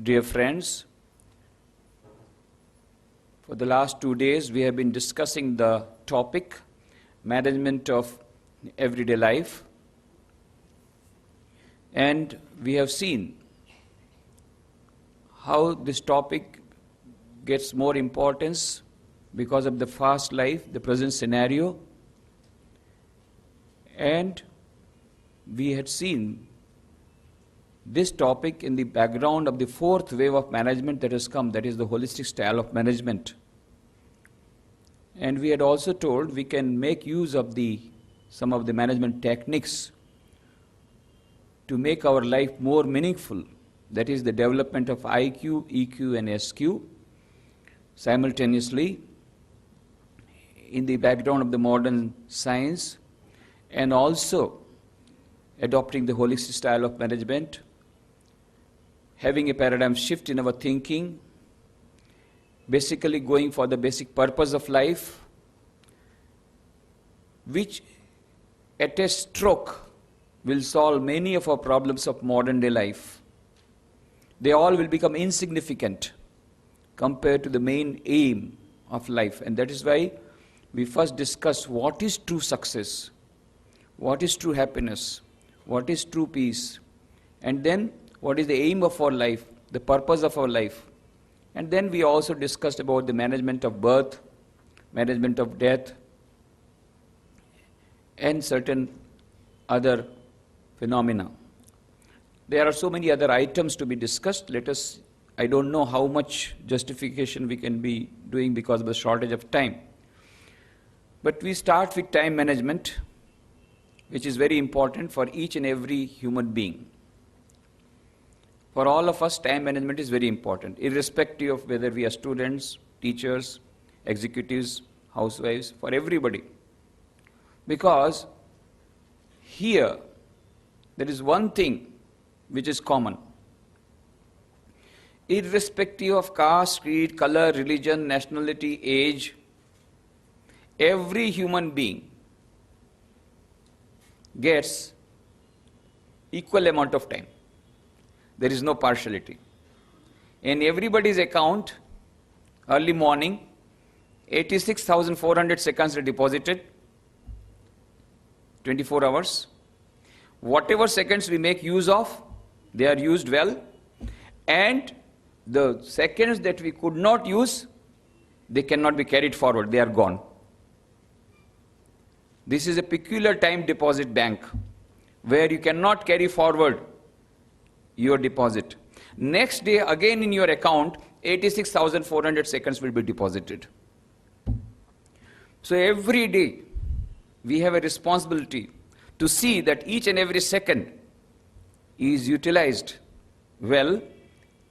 Dear friends, for the last 2 days we have been discussing the topic management of everyday life, and we have seen how this topic gets more importance because of the fast life, the present scenario, and we had seen this topic in the background of the fourth wave of management that has come, that is the holistic style of management. And we had also told we can make use of some of the management techniques to make our life more meaningful. That is the development of IQ, EQ and SQ simultaneously in the background of the modern science, and also adopting the holistic style of management, having a paradigm shift in our thinking, basically going for the basic purpose of life, which at a stroke will solve many of our problems of modern day life. They all will become insignificant compared to the main aim of life. And that is why we first discuss what is true success, what is true happiness, what is true peace, and then what is the aim of our life, the purpose of our life. And then we also discussed about the management of birth, management of death, and certain other phenomena. There are so many other items to be discussed. I don't know how much justification we can be doing because of the shortage of time. But we start with time management, which is very important for each and every human being. For all of us, time management is very important, irrespective of whether we are students, teachers, executives, housewives, for everybody. Because here, there is one thing which is common. Irrespective of caste, creed, color, religion, nationality, age, every human being gets equal amount of time. There is no partiality. In everybody's account, early morning, 86,400 seconds are deposited, 24 hours. Whatever seconds we make use of, they are used well. And the seconds that we could not use, they cannot be carried forward, they are gone. This is a peculiar time deposit bank where you cannot carry forward your deposit. Next day, again in your account, 86,400 seconds will be deposited. So every day, we have a responsibility to see that each and every second is utilized well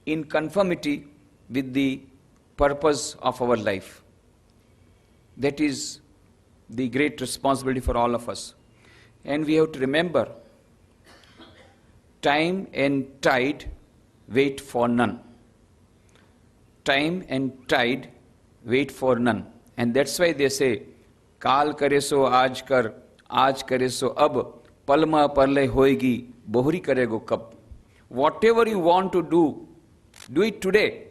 in conformity with the purpose of our life. That is the great responsibility for all of us. And we have to remember, time and tide wait for none. Time and tide wait for none. And that's why they say, Kaal kare so aaj kare so ab, palma parle hoegi, bohri karego kab. Whatever you want to do it today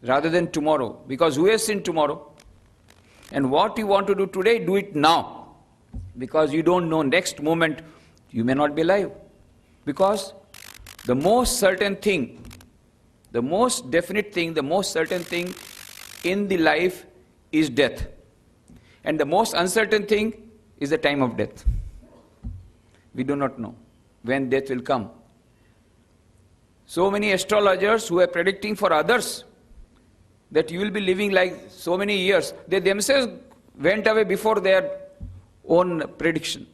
rather than tomorrow, because who has seen tomorrow? And what you want to do today, do it now, because you don't know next moment you may not be alive. Because the most certain thing, the most definite thing, the most certain thing in the life is death. And the most uncertain thing is the time of death. We do not know when death will come. So many astrologers who are predicting for others that you will be living like so many years, they themselves went away before their own prediction.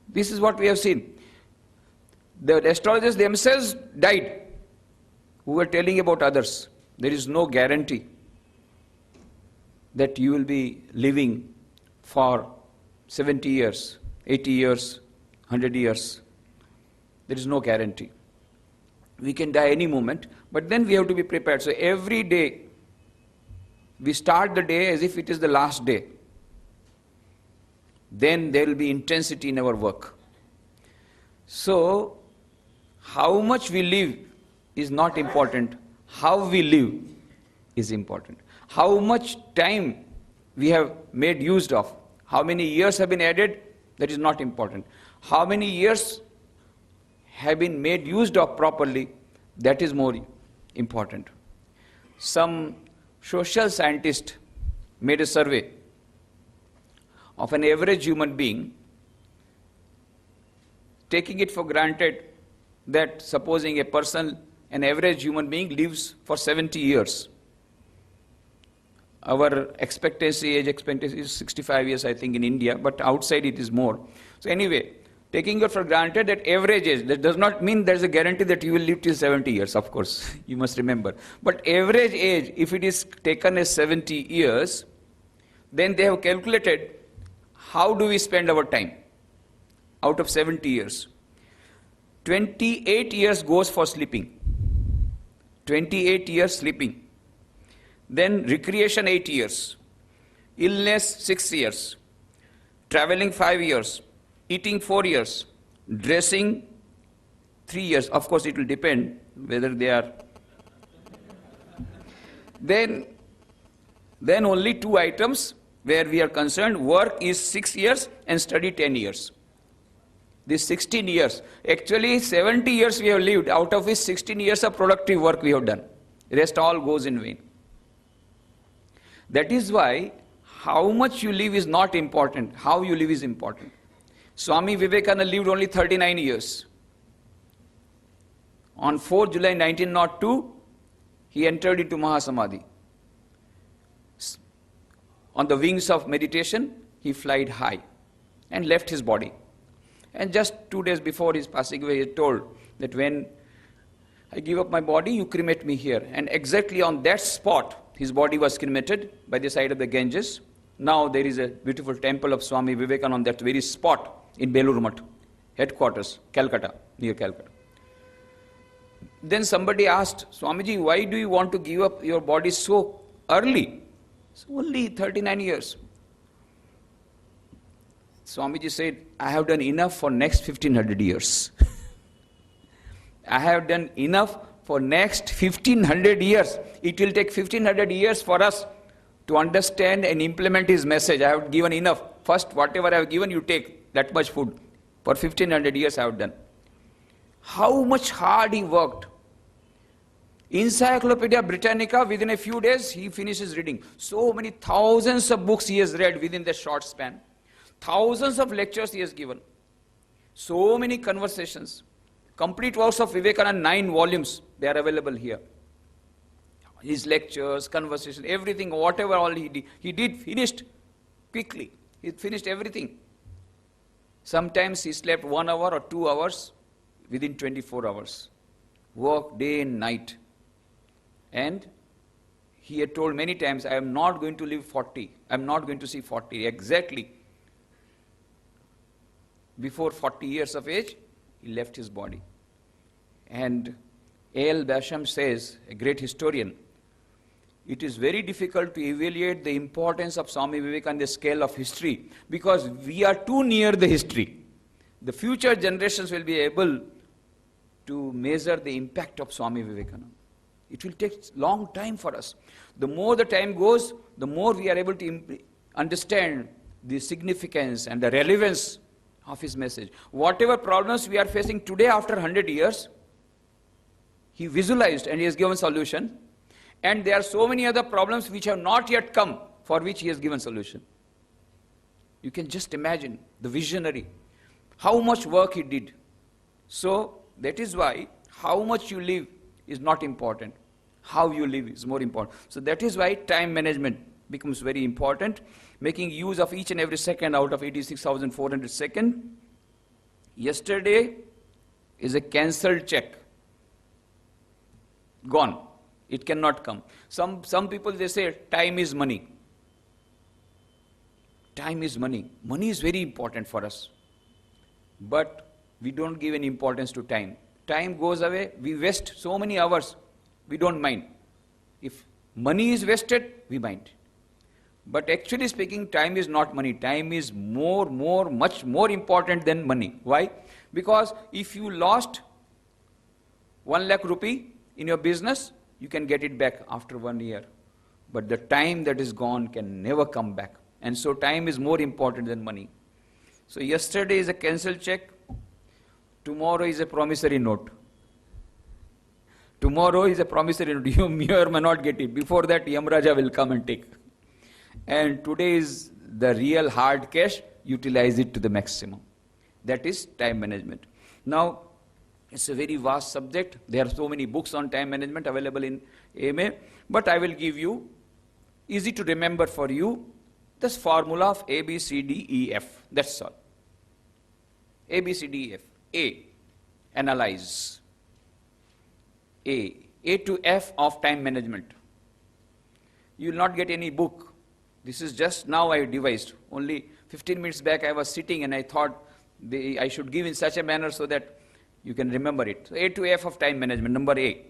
This is what we have seen. The astrologers themselves died who were telling about others. There is no guarantee that you will be living for 70 years, 80 years, 100 years. There is no guarantee. We can die any moment, but then we have to be prepared. So every day, we start the day as if it is the last day. Then there will be intensity in our work. So, how much we live is not important. How we live is important. How much time we have made use of, how many years have been added, that is not important. How many years have been made use of properly, that is more important. Some social scientist made a survey of an average human being, taking it for granted that supposing a person, an average human being lives for 70 years. Our age expectancy is 65 years, I think, in India, but outside it is more. So anyway, taking it for granted that average age, that does not mean there is a guarantee that you will live till 70 years, of course, you must remember. But average age, if it is taken as 70 years, then they have calculated how do we spend our time out of 70 years. 28 years goes for sleeping. 28 years sleeping. Then recreation 8 years. Illness 6 years. Traveling 5 years. Eating 4 years. Dressing 3 years. Of course, it will depend whether they are. Then only 2 items where we are concerned. Work is 6 years and study 10 years. This 16 years. Actually, 70 years we have lived, out of which 16 years of productive work we have done. The rest all goes in vain. That is why how much you live is not important. How you live is important. Swami Vivekananda lived only 39 years. On 4 July 1902, he entered into Mahasamadhi. On the wings of meditation, he flied high and left his body. And just 2 days before his passing away, he told that when I give up my body, you cremate me here. And exactly on that spot, his body was cremated by the side of the Ganges. Now there is a beautiful temple of Swami Vivekananda on that very spot in Belur Math, headquarters, Calcutta, near Calcutta. Then somebody asked, Swamiji, why do you want to give up your body so early? It's only 39 years. Swamiji said, I have done enough for next 1500 years. I have done enough for next 1500 years. It will take 1500 years for us to understand and implement his message. I have given enough. First, whatever I have given, you take that much food. For 1500 years I have done. How much hard he worked. Encyclopedia Britannica, within a few days, he finishes reading. So many thousands of books he has read within that short span. Thousands of lectures he has given. So many conversations. Complete works of Vivekananda, 9 volumes, they are available here. His lectures, conversations, everything, whatever all he did finished quickly. He finished everything. Sometimes he slept 1 hour or 2 hours within 24 hours. Work day and night. And he had told many times, I am not going to live 40. I am not going to see 40. Exactly. Before 40 years of age, he left his body. And A.L. Basham says, a great historian, it is very difficult to evaluate the importance of Swami Vivekananda on the scale of history because we are too near the history. The future generations will be able to measure the impact of Swami Vivekananda. It will take long time for us. The more the time goes, the more we are able to understand the significance and the relevance of his message. Whatever problems we are facing today after 100 years, he visualized and he has given solution. And there are so many other problems which have not yet come, for which he has given solution. You can just imagine the visionary, how much work he did. So that is why how much you live is not important. How you live is more important. So that is why time management becomes very important. Making use of each and every second out of 86,400 seconds. Yesterday is a cancelled check. Gone. It cannot come. Some people, they say time is money. Time is money. Money is very important for us. But we don't give any importance to time. Time goes away, we waste so many hours, we don't mind. If money is wasted, we mind. But actually speaking, time is not money. Time is much more important than money. Why? Because if you lost 1 lakh rupee In your business, you can get it back after 1 year. But the time that is gone can never come back. And so time is more important than money. So yesterday is a cancelled check. Tomorrow is a promissory note. Tomorrow is a promissory note. You may or may not get it. Before that, Yamraja will come and take. And today is the real hard cash. Utilize it to the maximum. That is time management. Now, it's a very vast subject. There are so many books on time management available in AMA. But I will give you, easy to remember for you, this formula of A, B, C, D, E, F. That's all. A, B, C, D, E, F. A, analyze. A to F of time management. You will not get any book. This is just now I devised. Only 15 minutes back I was sitting and I thought I should give in such a manner so that you can remember it. So A to F of time management, number A.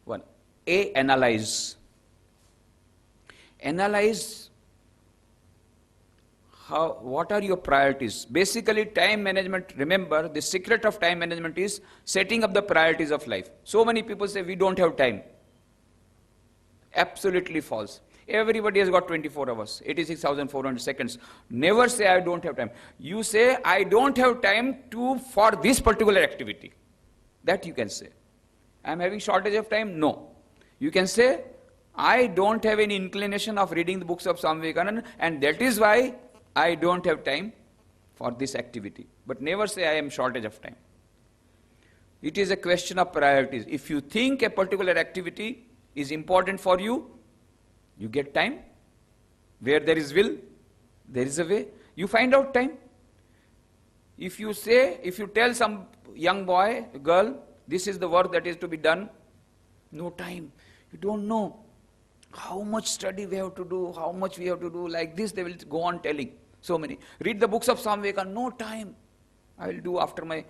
1. A, analyze. Analyze what are your priorities. Basically, time management, remember, the secret of time management is setting up the priorities of life. So many people say, we don't have time. Absolutely false. Everybody has got 24 hours, 86,400 seconds. Never say, I don't have time. You say, I don't have time for this particular activity. That you can say. I'm having shortage of time? No. You can say, I don't have any inclination of reading the books of Swami Vivekananda, and that is why I don't have time for this activity. But never say I am shortage of time. It is a question of priorities. If you think a particular activity is important for you, you get time. Where there is will, there is a way. You find out time. If you tell some young boy, girl, this is the work that is to be done, no time. You don't know how much study we have to do, how much we have to do. Like this, they will go on telling. So many. Read the books of Swami Vivekananda, no time. I will do after my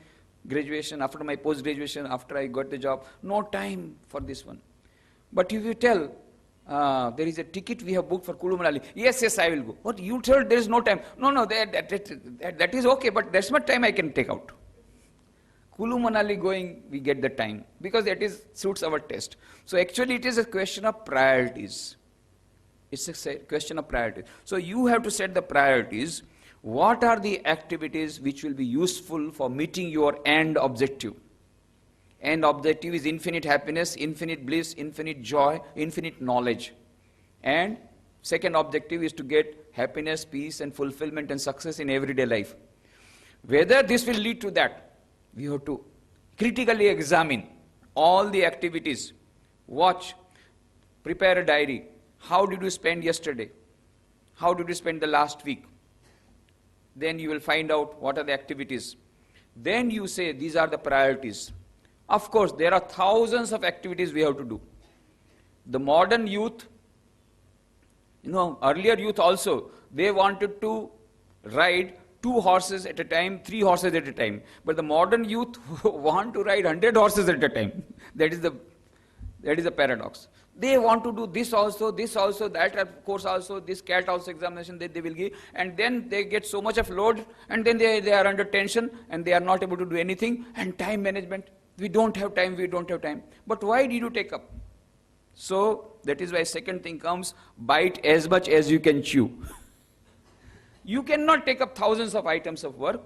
graduation, after my post-graduation, after I got the job. No time for this one. But if you tell, there is a ticket we have booked for Kulu Manali. Yes, I will go. But you tell there is no time. No, that is okay, but that's much time I can take out. Kulu Manali going, we get the time, because that suits our taste. So actually it is a question of priorities. It's a question of priorities. So you have to set the priorities. What are the activities which will be useful for meeting your end objective? End objective is infinite happiness, infinite bliss, infinite joy, infinite knowledge. And second objective is to get happiness, peace and fulfillment and success in everyday life. Whether this will lead to that, we have to critically examine all the activities. Watch, prepare a diary. How did you spend yesterday? How did you spend the last week? Then you will find out what are the activities. Then you say, these are the priorities. Of course, there are thousands of activities we have to do. The modern youth, earlier youth also, they wanted to ride 2 horses at a time, 3 horses at a time. But the modern youth want to ride 100 horses at a time. That is the paradox. They want to do this also, that course also, this CAT also examination that they will give, and then they get so much of load, and then they are under tension, and they are not able to do anything, and time management. We don't have time. But why did you take up? So, that is why second thing comes, bite as much as you can chew. You cannot take up thousands of items of work.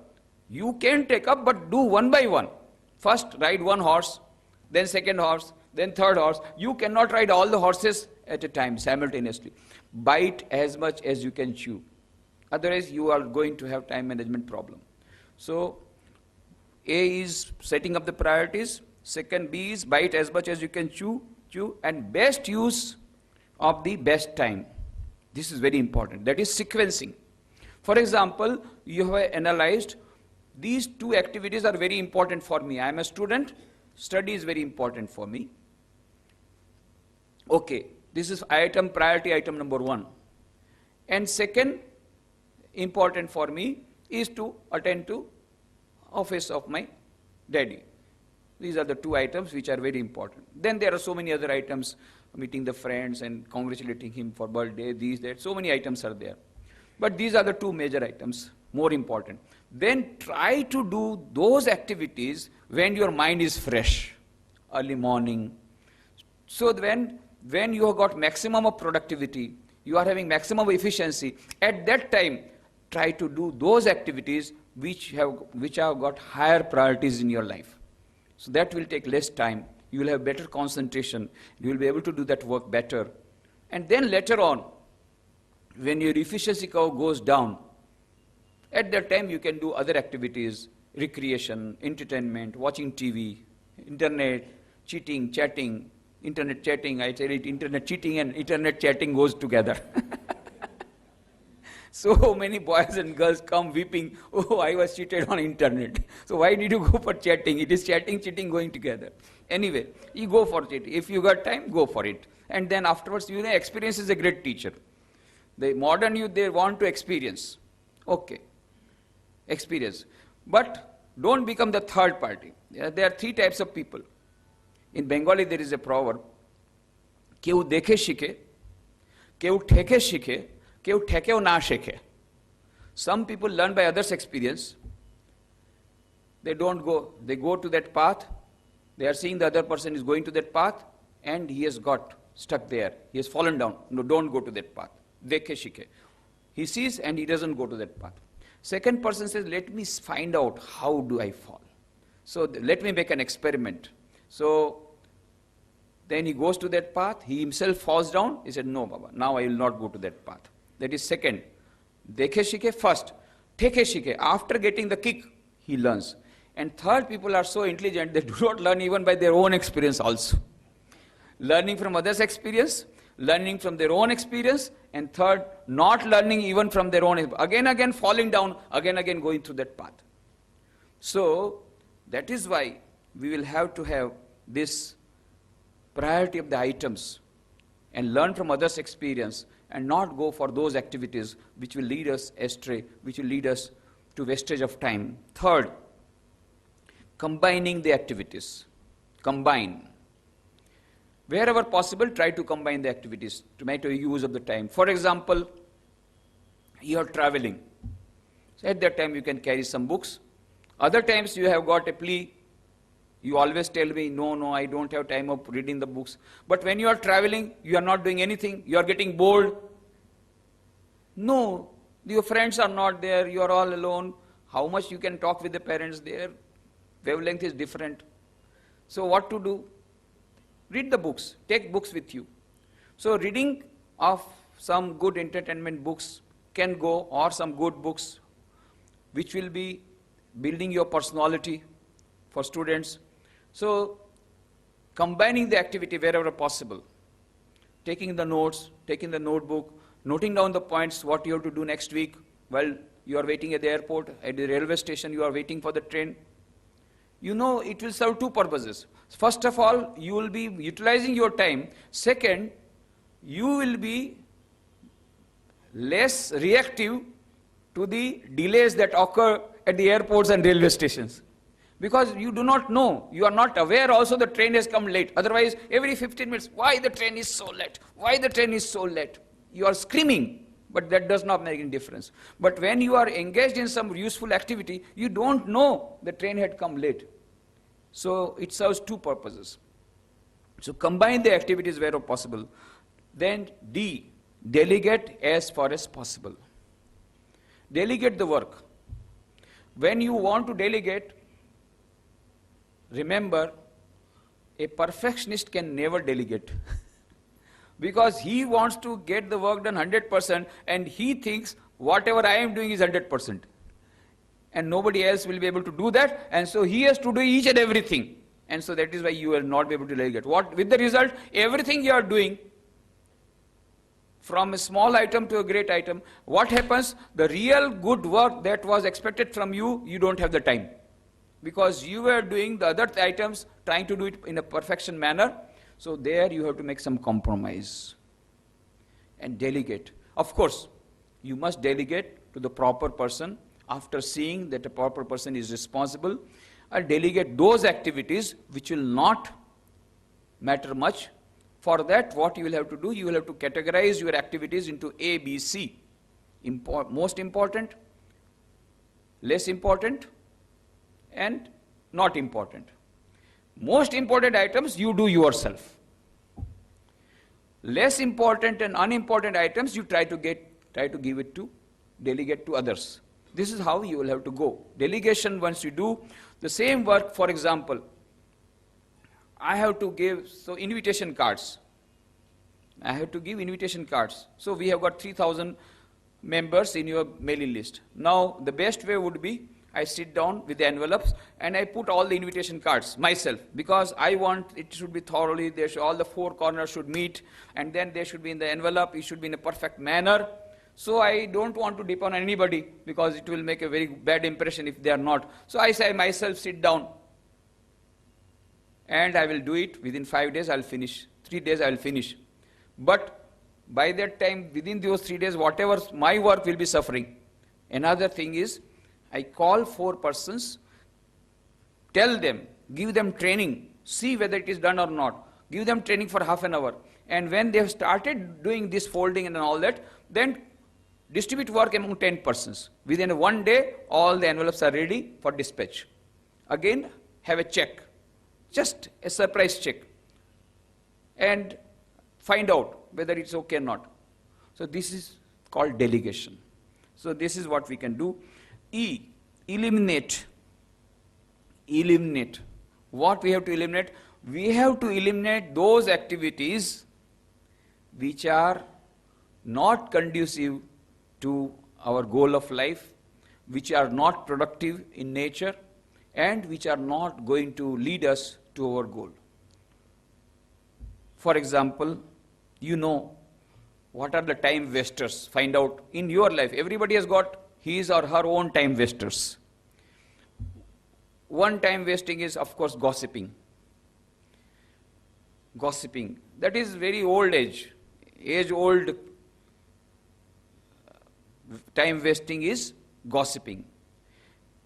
You can take up, but do one by one. First, ride 1 horse, then 2nd horse, then 3rd horse. You cannot ride all the horses at a time, simultaneously. Bite as much as you can chew. Otherwise, you are going to have time management problem. So, A is setting up the priorities. Second, B is bite as much as you can chew, and best use of the best time. This is very important. That is sequencing. For example, you have analyzed these 2 activities are very important for me. I am a student. Study is very important for me. Okay, this is priority item number 1. And second, important for me is to attend to office of my daddy. These are the 2 items which are very important. Then there are so many other items, meeting the friends and congratulating him for birthday, these, that, so many items are there. But these are the 2 major items, more important. Then try to do those activities when your mind is fresh. Early morning, So when you have got maximum of productivity, you are having maximum efficiency, at that time, try to do those activities which have got higher priorities in your life. So that will take less time. You will have better concentration. You will be able to do that work better. And then later on, when your efficiency curve goes down, at that time you can do other activities, recreation, entertainment, watching TV, internet, cheating, chatting, internet chatting. I tell it, internet cheating and internet chatting goes together. So many boys and girls come weeping, oh, I was cheated on internet. So why did you go for chatting? It is chatting, cheating going together. Anyway, you go for it. If you got time, go for it. And then afterwards, experience is a great teacher. The modern youth, they want to experience. Okay, experience. But don't become the third party. There are three types of people. In Bengali, there is a proverb, কেউ দেখে শিখে, কেউ ঠেকে শিখে, কেউ ঠেকেও না শেখে. Some people learn by others' experience. They don't go. They go to that path. They are seeing the other person is going to that path, and he has got stuck there. He has fallen down. No, don't go to that path. Dekhe shikhe. He sees and he doesn't go to that path. Second person says, let me find out how do I fall. So let me make an experiment. So then he goes to that path. He himself falls down. He said, no, Baba, now I will not go to that path. That is second. Dekhe shikhe first. Theke shikhe. After getting the kick, he learns. And third, people are so intelligent, they do not learn even by their own experience also. Learning from others' experience, learning from their own experience, and third, not learning even from their own, again falling down, again going through that path. So, that is why we will have to have this priority of the items and learn from others' experience and not go for those activities which will lead us astray, which will lead us to wastage of time. Third, combining the activities. Combine. Wherever possible, try to combine the activities to make use of the time. For example, you are traveling. So at that time, you can carry some books. Other times, you have got a plea. You always tell me, no, I don't have time of reading the books. But when you are traveling, you are not doing anything. You are getting bored. No, your friends are not there. You are all alone. How much you can talk with the parents there? Wavelength is different. So what to do? Read the books. Take books with you. So reading of some good entertainment books can go, or some good books which will be building your personality for students. So combining the activity wherever possible. Taking the notes, taking the notebook, noting down the points, what you have to do next week while you are waiting at the airport, at the railway station, you are waiting for the train. You know, it will serve two purposes. First of all, you will be utilizing your time. Second, you will be less reactive to the delays that occur at the airports and railway stations. Because you do not know, you are not aware also the train has come late. Otherwise, every 15 minutes, why the train is so late? Why the train is so late? You are screaming, but that does not make any difference. But when you are engaged in some useful activity, you don't know the train had come late. So it serves two purposes. So combine the activities wherever possible. Then D, delegate as far as possible. Delegate the work. When you want to delegate, remember, a perfectionist can never delegate. Because he wants to get the work done 100% and he thinks whatever I am doing is 100%. And nobody else will be able to do that, and so he has to do each and everything. And so that is why you will not be able to delegate. With the result, everything you are doing, from a small item to a great item, what happens? The real good work that was expected from you, you don't have the time. Because you were doing the other items, trying to do it in a perfection manner. So there you have to make some compromise and delegate. Of course, you must delegate to the proper person after seeing that a proper person is responsible. Or delegate those activities which will not matter much. For that, what you will have to do, you will have to categorize your activities into A, B, C. Most important, less important, and not important. Most important items you do yourself. less important and unimportant items you try to give it to, delegate to others. This is how you will have to go. Delegation, once you do the same work, for example, I have to give invitation cards. I have to give invitation cards. So we have got 3,000 members in your mailing list. Now the best way would be I sit down with the envelopes and I put all the invitation cards myself, because I want it should be thoroughly, all the four corners should meet, and then they should be in the envelope, it should be in a perfect manner. So I don't want to depend on anybody, because it will make a very bad impression if they are not. So I say myself sit down and I will do it. Within 5 days I will finish, 3 days I will finish. But by that time, within those 3 days, whatever my work will be suffering. Another thing is, I call 4 persons, tell them, give them training, see whether it is done or not. Give them training for half an hour. And when they have started doing this folding and all that, then distribute work among 10 persons. Within 1 day, all the envelopes are ready for dispatch. Again, have a check, just a surprise check, and find out whether it's okay or not. So this is called delegation. So this is what we can do. E, eliminate. Eliminate. What we have to eliminate? We have to eliminate those activities which are not conducive to our goal of life, which are not productive in nature, and which are not going to lead us to our goal. For example, you know what are the time wasters. Find out in your life. Everybody has got his or her own time wasters. One time wasting is, of course, gossiping. Gossiping. That is very old age-old time wasting is gossiping.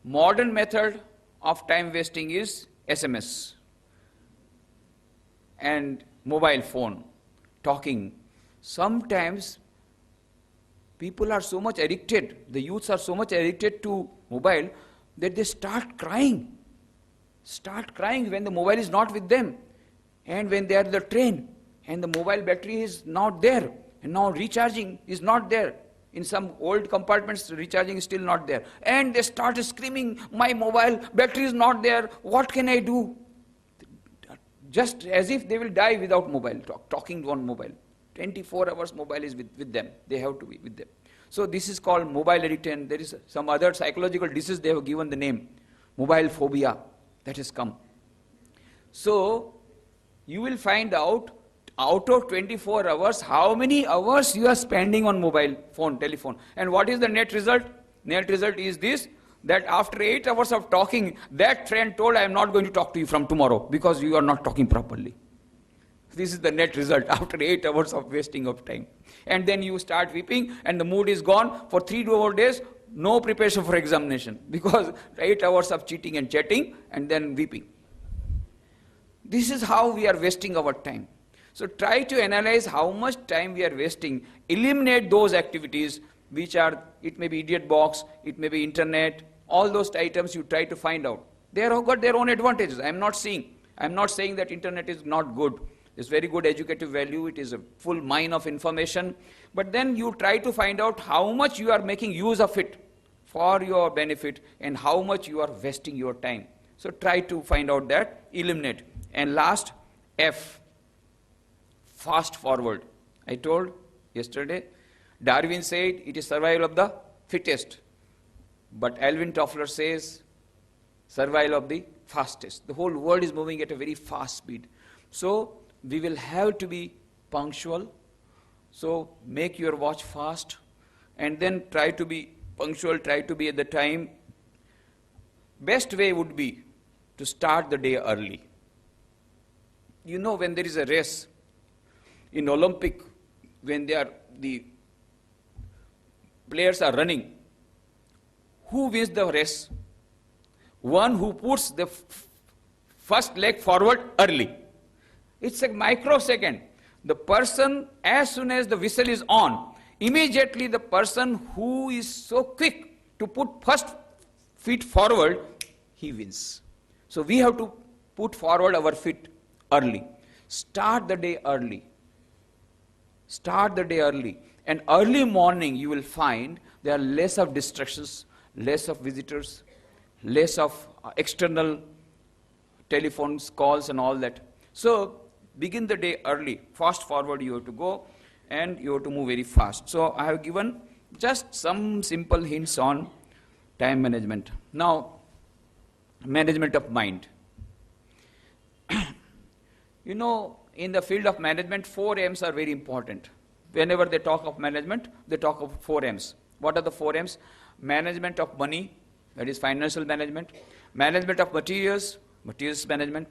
Modern method of time wasting is SMS and mobile phone, talking. Sometimes people are so much addicted, the youths are so much addicted to mobile that they start crying when the mobile is not with them, and when they are in the train and the mobile battery is not there, and now recharging is not there. In some old compartments, recharging is still not there, and they start screaming, my mobile battery is not there, what can I do? Just as if they will die without mobile, talking on mobile. 24 hours mobile is with them. They have to be with them. So this is called mobile addiction. There is some other psychological disease they have given the name, mobile phobia, that has come. So you will find out of 24 hours, how many hours you are spending on mobile phone, telephone. And what is the net result? Net result is this, that after 8 hours of talking, that friend told, I am not going to talk to you from tomorrow because you are not talking properly. This is the net result after 8 hours of wasting of time. And then you start weeping and the mood is gone. For 3 more days, no preparation for examination because 8 hours of cheating and chatting and then weeping. This is how we are wasting our time. So try to analyze how much time we are wasting. Eliminate those activities which are, it may be idiot box, it may be internet, all those items you try to find out. They have got their own advantages. I am not saying that internet is not good. It's very good educative value. It is a full mine of information. But then you try to find out how much you are making use of it for your benefit and how much you are wasting your time. So try to find out that, eliminate. And last, F, fast forward. I told yesterday, Darwin said it is survival of the fittest. But Alvin Toffler says survival of the fastest. The whole world is moving at a very fast speed. So we will have to be punctual. So make your watch fast and then try to be punctual, try to be at the time. Best way would be to start the day early. You know, when there is a race in Olympic, when the players are running, who wins the race? One who puts the first leg forward early. It's a microsecond. The person, as soon as the whistle is on, immediately the person who is so quick to put first feet forward, he wins. So we have to put forward our feet early. Start the day early. Start the day early. And early morning you will find there are less of distractions, less of visitors, less of external telephones, calls and all that. So begin the day early. Fast forward you have to go and you have to move very fast. So I have given just some simple hints on time management. Now, management of mind. You know, in the field of management, 4 M's are very important. Whenever they talk of management, they talk of 4 M's. What are the 4 M's? Management of money, that is financial management. Management of materials, materials management.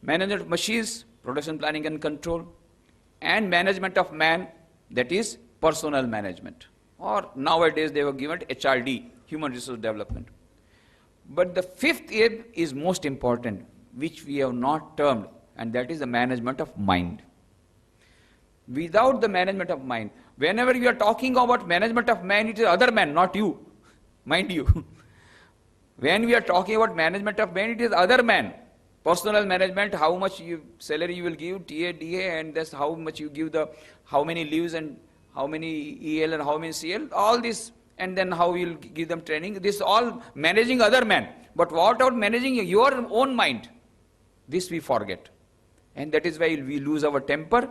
Management of machines, production planning and control. And management of man, that is personal management. Or nowadays they were given HRD, human resource development. But the 5th M is most important, which we have not termed, and that is the management of mind. Without the management of mind, whenever we are talking about management of mind, it is other man, not you. Mind you. When we are talking about management of mind, it is other man. Personal management, how much salary you will give, TA, DA, and that's how much you give how many leaves and how many EL and how many CL, all this, and then how you will give them training. This all managing other man. But what about managing your own mind? This we forget. And that is why we lose our temper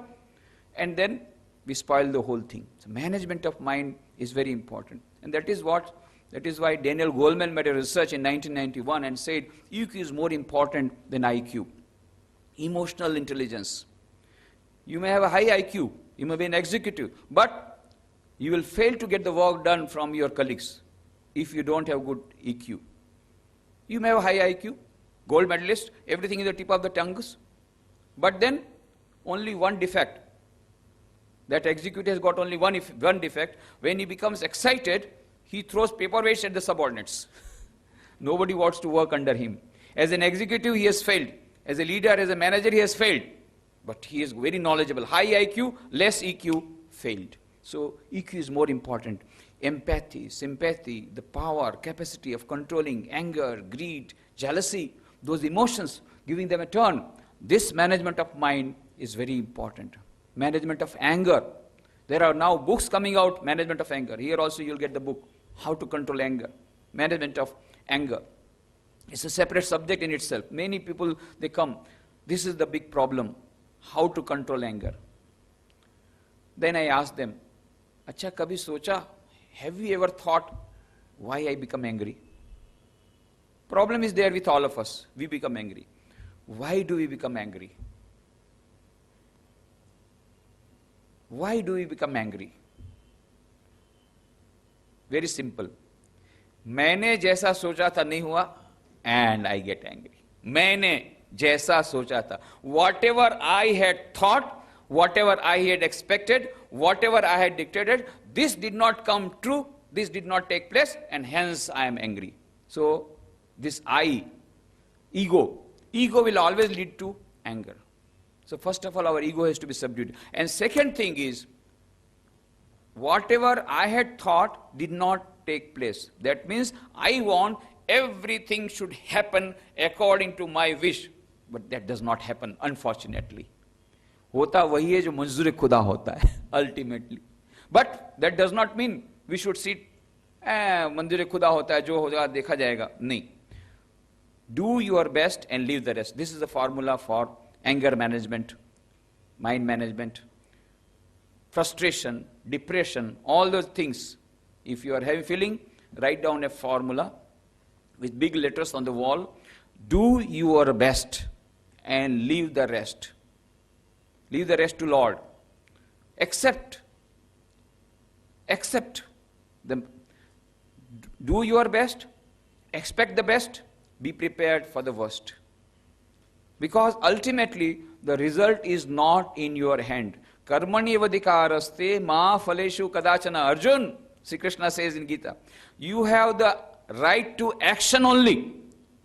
and then we spoil the whole thing. So management of mind is very important. And that is why Daniel Goleman made a research in 1991 and said EQ is more important than IQ. Emotional intelligence. You may have a high IQ, you may be an executive, but you will fail to get the work done from your colleagues if you don't have good EQ. You may have a high IQ, gold medalist, everything is the tip of the tongues, but then only one defect. That executive has got only one defect. When he becomes excited, he throws paperweights at the subordinates. Nobody wants to work under him. As an executive, he has failed. As a leader, as a manager, he has failed. But he is very knowledgeable. High IQ, less EQ, failed. So EQ is more important. Empathy, sympathy, the power, capacity of controlling anger, greed, jealousy, those emotions, giving them a turn. This management of mind is very important. Management of anger. There are now books coming out, management of anger. Here also you'll get the book, How to Control Anger. Management of anger. It's a separate subject in itself. Many people, they come, this is the big problem, how to control anger. Then I ask them, Acha, kabhi socha, have you ever thought why I become angry? Problem is there with all of us. We become angry. Why do we become angry? Why do we become angry? Very simple. मैंने जैसा सोचा था नहीं हुआ, and I get angry. मैंने जैसा सोचा था. Whatever I had thought, whatever I had expected, whatever I had dictated, this did not come true, this did not take place, and hence I am angry. So this ego will always lead to anger. So first of all, our ego has to be subdued. And second thing is, whatever I had thought did not take place. That means I want everything should happen according to my wish. But that does not happen, unfortunately. होता वही है जो मंजूर खुदा होता है, ultimately. But that does not mean we should sit, मंजूर खुदा होता है, जो होगा देखा जाएगा. नहीं. Do your best and leave the rest. This is the formula for anger management, mind management, frustration, depression, all those things. If you are feeling, write down a formula with big letters on the wall. Do your best and leave the rest. Leave the rest to Lord. Accept. Do your best. Expect the best. Be prepared for the worst. Because ultimately, the result is not in your hand. Karmani vadikaraste ma phaleshu kadachana. Arjun, Sri Krishna says in Gita, you have the right to action only,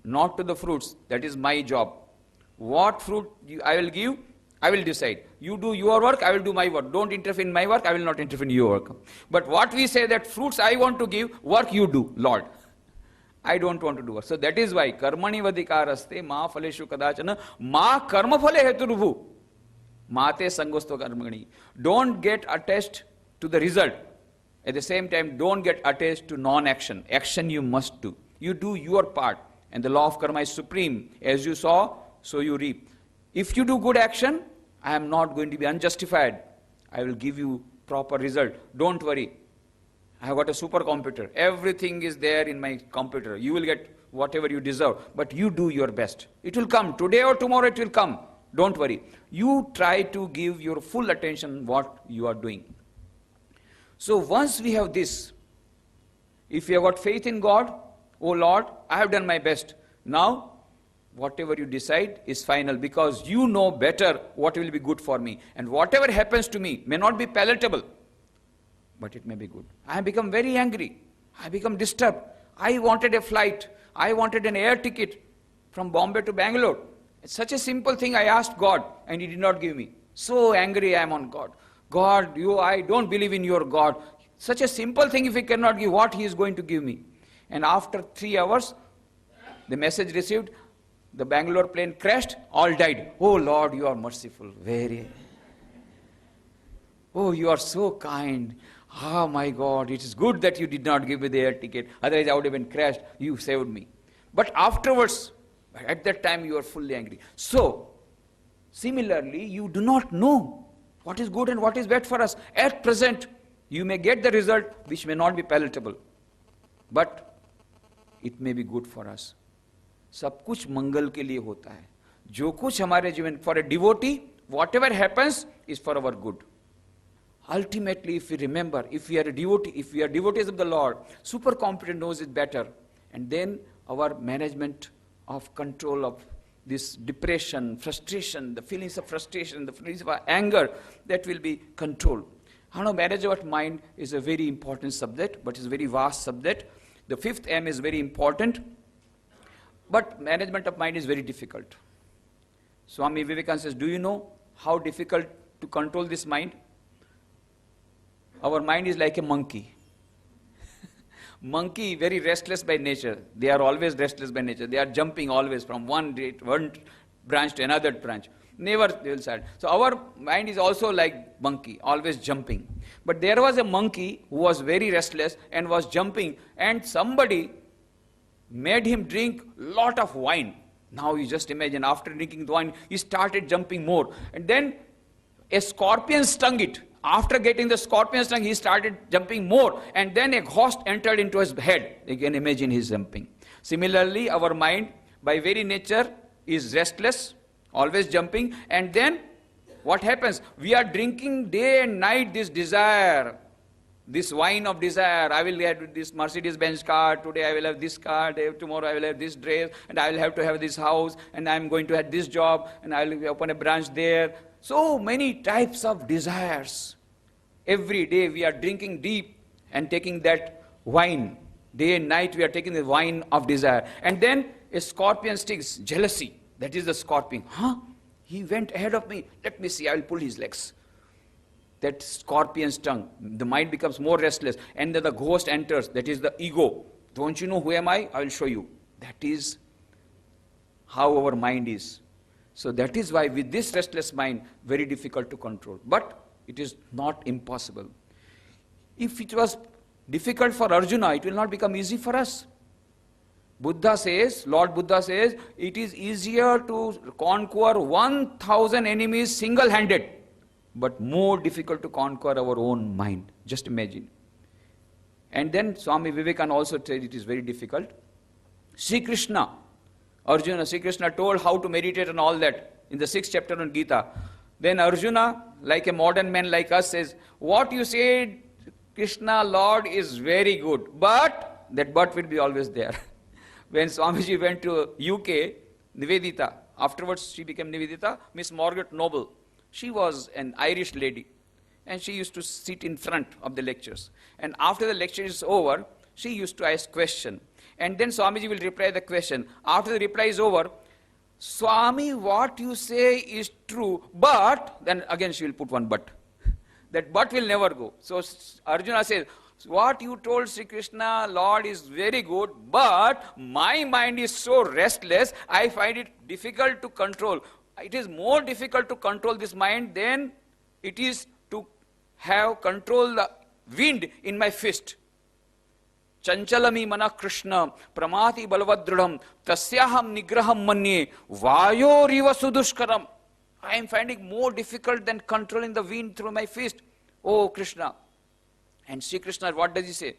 not to the fruits. That is my job. What fruit I will give, I will decide. You do your work, I will do my work. Don't interfere in my work, I will not interfere in your work. But what we say that fruits I want to give, work you do, Lord. I don't want to do work. So that is why karmani vadikaraste ma phaleshu kadachana ma karma phale heturubhu. Mate sangosto karmani. Don't get attached to the result. At the same time, don't get attached to non-action. Action you must do. You do your part. And the law of karma is supreme. As you sow, so you reap. If you do good action, I am not going to be unjustified. I will give you proper result. Don't worry. I have got a supercomputer. Everything is there in my computer. You will get whatever you deserve. But you do your best. It will come. Today or tomorrow it will come. Don't worry. You try to give your full attention what you are doing. So once we have this, if you have got faith in God, oh Lord, I have done my best. Now, whatever you decide is final because you know better what will be good for me. And whatever happens to me may not be palatable, but it may be good. I have become very angry. I have become disturbed. I wanted a flight. I wanted an air ticket from Bombay to Bangalore. It's such a simple thing I asked God and He did not give me. So angry I am on God. God, I don't believe in your God. Such a simple thing if He cannot give, what He is going to give me? And after 3 hours, the message received, the Bangalore plane crashed, all died. Oh Lord, you are merciful. Very. Oh, you are so kind. Oh my God, it is good that you did not give me the air ticket. Otherwise I would have been crashed. You saved me. But afterwards, at that time you are fully angry. So, similarly, you do not know what is good and what is bad for us. At present, you may get the result which may not be palatable. But it may be good for us. सब कुछ मंगल के लिए होता है. जो कुछ हमारे जीवन, for a devotee, whatever happens is for our good. Ultimately, if we remember, if we are a devotee, if we are devotees of the Lord, super competent knows it better. And then our management of control of this depression, frustration, the feelings of frustration, the feelings of anger, that will be controlled. I know management of mind is a very important subject, but it's a very vast subject. The 5th M is very important, but management of mind is very difficult. Swami Vivekananda says, do you know how difficult to control this mind? Our mind is like a monkey. Monkey, very restless by nature. They are always restless by nature. They are jumping always from one branch to another branch. Never they will start. So our mind is also like monkey, always jumping. But there was a monkey who was very restless and was jumping, and somebody made him drink lot of wine. Now you just imagine, after drinking the wine, he started jumping more. And then a scorpion stung it. After getting the scorpion stung, he started jumping more. And then a ghost entered into his head. You can imagine his jumping. Similarly, our mind, by very nature, is restless, always jumping. And then, what happens? We are drinking day and night this desire. This wine of desire. I will have this Mercedes-Benz car. Today I will have this car. Tomorrow I will have this dress. And I will have to have this house. And I am going to have this job. And I will open a branch there. So many types of desires. Every day we are drinking deep and taking that wine. Day and night we are taking the wine of desire. And then a scorpion stings. Jealousy. That is the scorpion. He went ahead of me. Let me see. I will pull his legs. That scorpion stung. The mind becomes more restless. And then the ghost enters. That is the ego. Don't you know who am I? I will show you. That is how our mind is. So that is why with this restless mind, very difficult to control. But it is not impossible. If it was difficult for Arjuna, it will not become easy for us. Buddha says, Lord Buddha says, it is easier to conquer 1,000 enemies single-handed, but more difficult to conquer our own mind. Just imagine. And then Swami Vivekananda also said it is very difficult. Sri Krishna told how to meditate and all that in the 6th chapter on Gita. Then Arjuna, like a modern man like us, says, what you said, Krishna, Lord, is very good. But, that but will be always there. When Swamiji went to UK, Nivedita, afterwards she became Nivedita, Miss Margaret Noble. She was an Irish lady. And she used to sit in front of the lectures. And after the lecture is over, she used to ask question. And then Swamiji will reply the question. After the reply is over, Swami, what you say is true, but, then again she will put one but. That but will never go. So Arjuna says, what you told Sri Krishna, Lord, is very good, but my mind is so restless, I find it difficult to control. It is more difficult to control this mind than it is to have control the wind in my fist. Chanchalami mana Krishna pramati balvadrudham tasyaham nigraham manye vayoriva sudushkaram. I am finding more difficult than controlling the wind through my fist. Oh Krishna. And Sri Krishna, what does he say?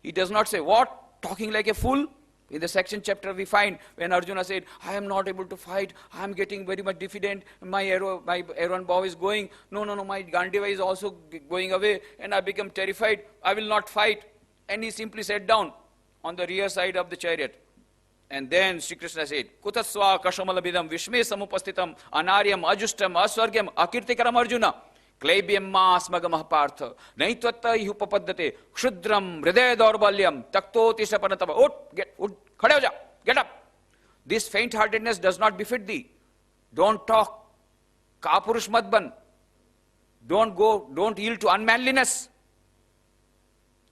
He does not say, what? Talking like a fool? In the section chapter we find when Arjuna said, I am not able to fight, I am getting very much diffident, my arrow and bow is going, no, my Gandiva is also going away, and I become terrified, I will not fight. And he simply sat down on the rear side of the chariot. And then Sri Krishna said, Kutaswa kashamalabidam vishme samupastitam anaryam ajustam aswargyam akirtikaram Arjuna. Klebyam asmagamah partha naitvatta ihupapaddate kshudram hridaya daurbalyam taktoti sapanatava. Get up. This faint-heartedness does not befit thee. Don't talk. Kapurush madban. Don't yield to unmanliness.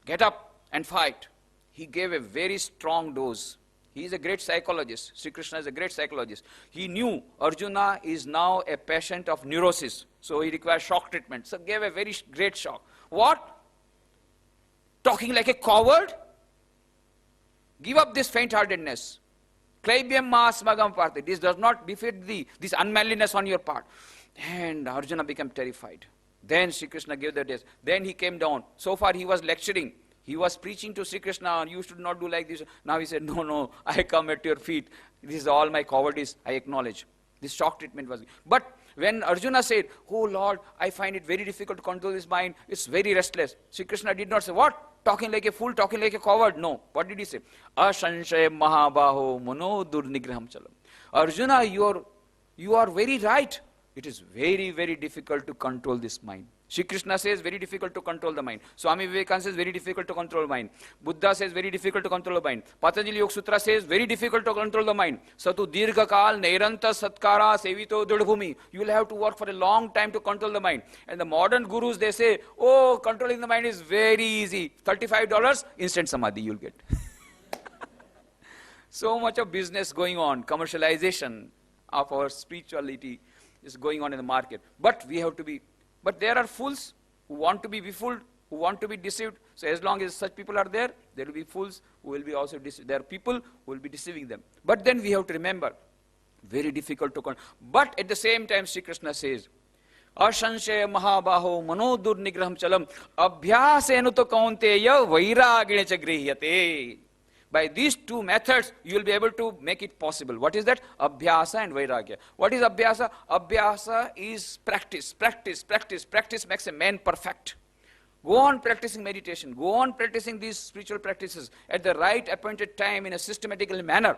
Get up and fight. He gave a very strong dose. He is a great psychologist. Sri Krishna is a great psychologist. He knew Arjuna is now a patient of neurosis. So he requires shock treatment. So gave a very great shock. What? Talking like a coward? Give up this faint-heartedness. Klebyam asmagam partha. This does not befit thee, this unmanliness on your part. And Arjuna became terrified. Then Sri Krishna gave the days. Then he came down. So far he was lecturing. He was preaching to Sri Krishna, you should not do like this. Now he said, no, I come at your feet. This is all my cowardice, I acknowledge. This shock treatment was. But when Arjuna said, oh Lord, I find it very difficult to control this mind, it's very restless. Sri Krishna did not say, what? Talking like a fool, talking like a coward. No. What did he say? Ashanshaya mahabaho mano durnigraham chalam. Arjuna, you are very right. It is very, very difficult to control this mind. Shri Krishna says very difficult to control the mind. Swami Vivekananda says very difficult to control the mind. Buddha says very difficult to control the mind. Patanjali Yoga Sutra says very difficult to control the mind. Satu dirghakal nairanta satkara sevito dudbhumi. You will have to work for a long time to control the mind. And the modern gurus, they say, oh, controlling the mind is very easy. $35, instant samadhi you will get. So much of business going on, commercialization of our spirituality is going on in the market. But we have to be. But there are fools who want to be befooled, who want to be deceived. So as long as such people are there, there will be fools who will be also deceived. There are people who will be deceiving them. But then we have to remember, very difficult to control. But at the same time, Sri Krishna says, Ashanshaya mahabaho manodur nigraham chalam abhyasenuto kaunteya vairagine cha grihyate. By these two methods, you will be able to make it possible. What is that? Abhyasa and Vairagya. What is Abhyasa? Abhyasa is practice. Practice makes a man perfect. Go on practicing meditation. Go on practicing these spiritual practices at the right appointed time in a systematical manner.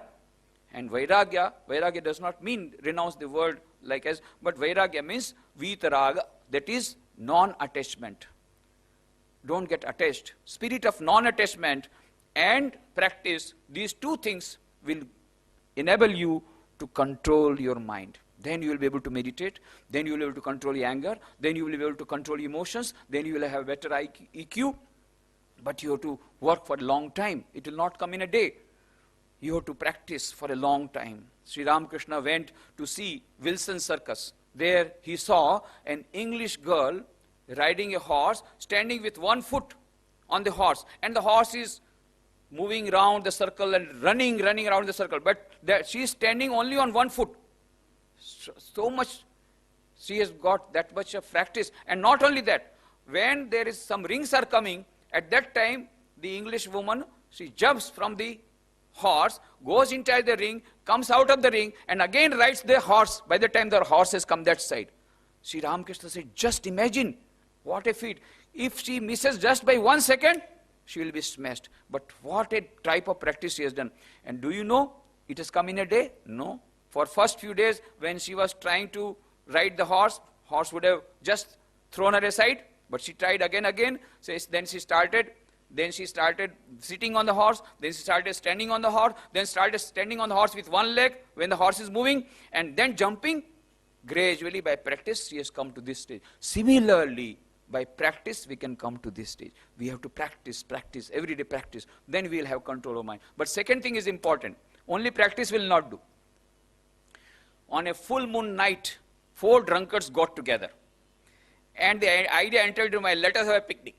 And Vairagya does not mean renounce the word like as, but Vairagya means Vitaraga, that is non-attachment. Don't get attached. Spirit of non-attachment and practice, these two things will enable you to control your mind. Then you will be able to meditate, then you will be able to control your anger, then you will be able to control emotions, then you will have better EQ. But you have to work for a long time. It will not come in a day. You have to practice for a long time. Sri Ramakrishna went to see Wilson Circus. There he saw an English girl riding a horse, standing with one foot on the horse. And the horse is moving around the circle and running around the circle. But she is standing only on one foot. So much, she has got that much of practice. And not only that, when there is some rings are coming, at that time, the English woman, she jumps from the horse, goes inside the ring, comes out of the ring, and again rides the horse by the time the horse has come that side. Sri Ramakrishna said, just imagine, what a feat. If she misses just by 1 second, she will be smashed. But what a type of practice she has done. And do you know, it has come in a day? No. For first few days, when she was trying to ride the horse would have just thrown her aside. But she tried again. Then she started sitting on the horse. Then she started standing on the horse. Then started standing on the horse with one leg when the horse is moving. And then jumping. Gradually, by practice, she has come to this stage. Similarly, by practice, we can come to this stage. We have to practice, everyday practice. Then we will have control of mind. But second thing is important. Only practice will not do. on a full moon night, 4 drunkards got together. And the idea entered into my, let us have a picnic.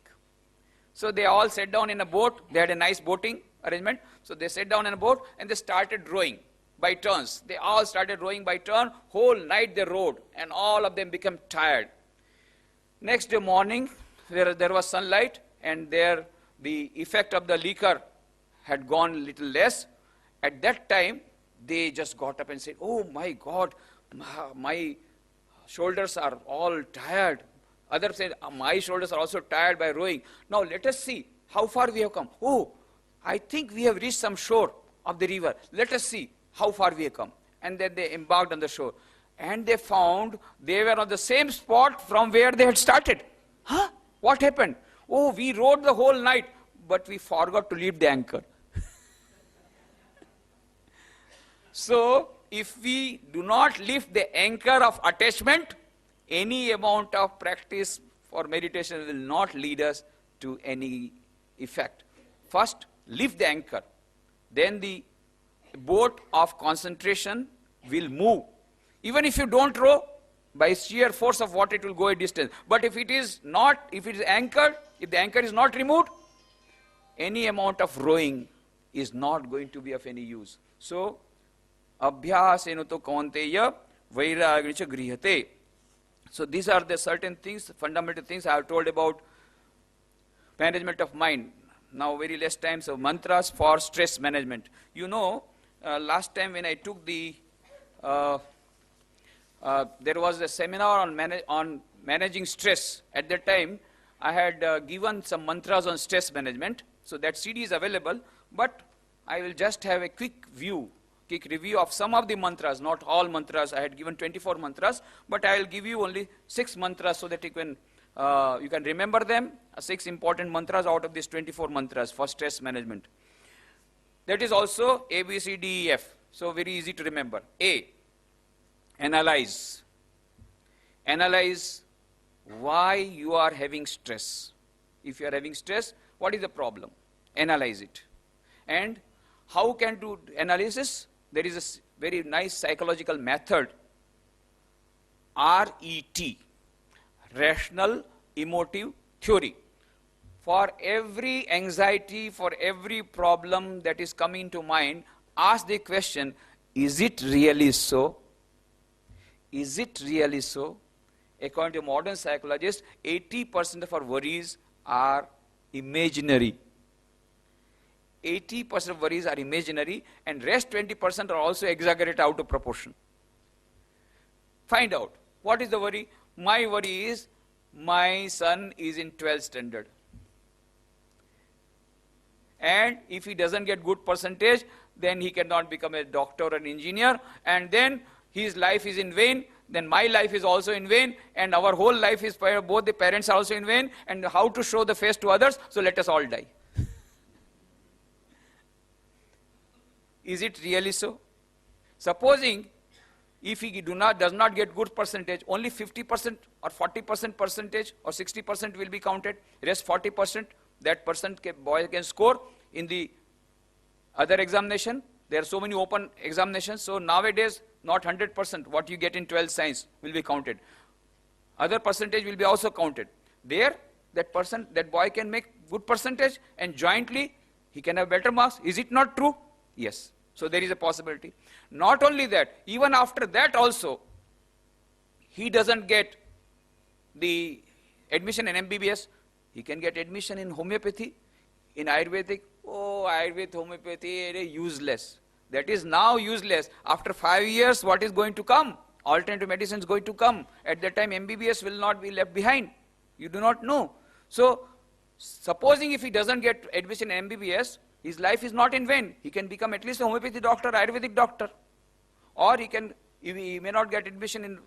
So they all sat down in a boat. They had a nice boating arrangement. So they sat down in a boat and they started rowing by turns. They all started rowing by turn. Whole night they rowed and all of them became tired. Next day morning, where there was sunlight and there the effect of the liquor had gone a little less. At that time, they just got up and said, oh my God, my shoulders are all tired. Others said, my shoulders are also tired by rowing. Now let us see how far we have come. Oh, I think we have reached some shore of the river. Let us see how far we have come. And then they embarked on the shore. And they found they were on the same spot from where they had started. Huh? What happened? Oh, we rowed the whole night, but we forgot to leave the anchor. So, if we do not lift the anchor of attachment, any amount of practice for meditation will not lead us to any effect. First, lift the anchor. Then the boat of concentration will move. Even if you don't row, by sheer force of water it will go a distance. But if it is anchored, if the anchor is not removed, any amount of rowing is not going to be of any use. So, abhyasena to kaunteya vairagya grihate. So these are the certain things, fundamental things I have told about management of mind. Now very less time, so mantras for stress management. You know, last time when I took the, there was a seminar on managing stress. At that time, I had given some mantras on stress management. So that CD is available, but I will just have a quick review of some of the mantras, not all mantras. I had given 24 mantras, but I will give you only 6 mantras so that you can remember them, 6 important mantras out of these 24 mantras for stress management. That is also A, B, C, D, E, F. So very easy to remember. A, analyze. Analyze why you are having stress. If you are having stress, what is the problem? Analyze it. And how can do analysis? There is a very nice psychological method, RET, rational emotive theory. For every anxiety, for every problem that is coming to mind, ask the question, is it really so? Is it really so? According to modern psychologists, 80% of our worries are imaginary. 80% of worries are imaginary, and rest 20% are also exaggerated out of proportion. Find out, what is the worry? My worry is, my son is in 12th standard. And if he doesn't get good percentage, then he cannot become a doctor or an engineer, and then his life is in vain, then my life is also in vain, and our whole life is, both the parents are also in vain, and how to show the face to others, so let us all die. Is it really so? Supposing if he does not get good percentage, only 50% or 40% percentage or 60% will be counted, rest 40%, that boy can score in the other examination. There are so many open examinations, so nowadays not 100% what you get in 12th science will be counted. Other percentage will be also counted. There, that boy can make good percentage and jointly he can have better marks. Is it not true? Yes. So there is a possibility. Not only that, even after that also, he doesn't get the admission in MBBS, he can get admission in homeopathy, in Ayurvedic. Oh, Ayurvedic, homeopathy, useless. That is now useless. After 5 years, what is going to come? Alternative medicine is going to come. At that time, MBBS will not be left behind. You do not know. So, supposing if he doesn't get admission in MBBS, his life is not in vain. He can become at least a homeopathy doctor, Ayurvedic doctor. Or he may not get admission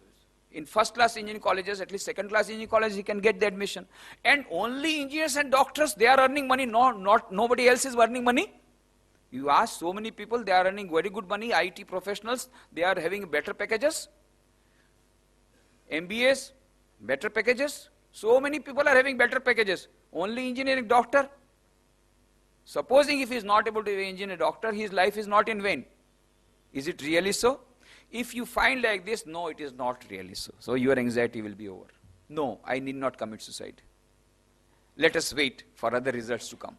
in first class engineering colleges, at least second class engineering colleges, he can get the admission. And only engineers and doctors, they are earning money, nobody else is earning money. You ask so many people, they are earning very good money, IT professionals, they are having better packages. MBAs, better packages. So many people are having better packages. Only engineering doctor. Supposing if he is not able to be an engineer doctor, his life is not in vain. Is it really so? If you find like this, no, it is not really so. So your anxiety will be over. No, I need not commit suicide. Let us wait for other results to come.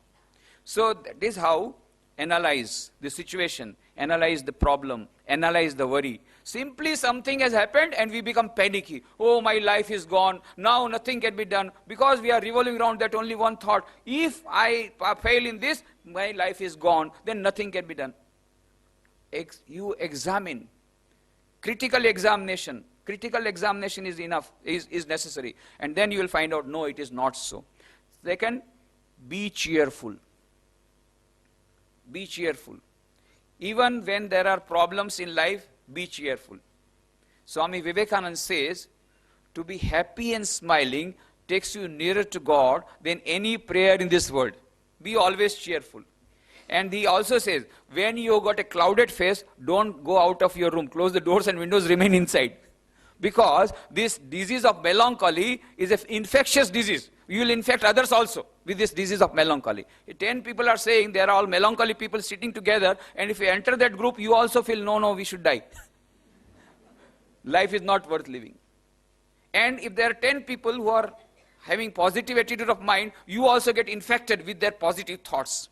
So that is how analyze the situation, analyze the problem, analyze the worry. Simply something has happened and we become panicky. Oh, my life is gone. Now nothing can be done, because we are revolving around that only one thought. If I fail in this, my life is gone. Then nothing can be done. You examine. Critical examination is enough, is necessary. And then you will find out, no, it is not so. Second, be cheerful. Be cheerful. Even when there are problems in life, be cheerful. Swami Vivekananda says, to be happy and smiling takes you nearer to God than any prayer in this world. Be always cheerful. And he also says, when you got a clouded face, don't go out of your room. Close the doors and windows, remain inside. Because this disease of melancholy is an infectious disease. You will infect others also with this disease of melancholy. 10 people are saying they are all melancholy people sitting together, and if you enter that group, you also feel, no, we should die. Life is not worth living. And if there are 10 people who are having positive attitude of mind, you also get infected with their positive thoughts.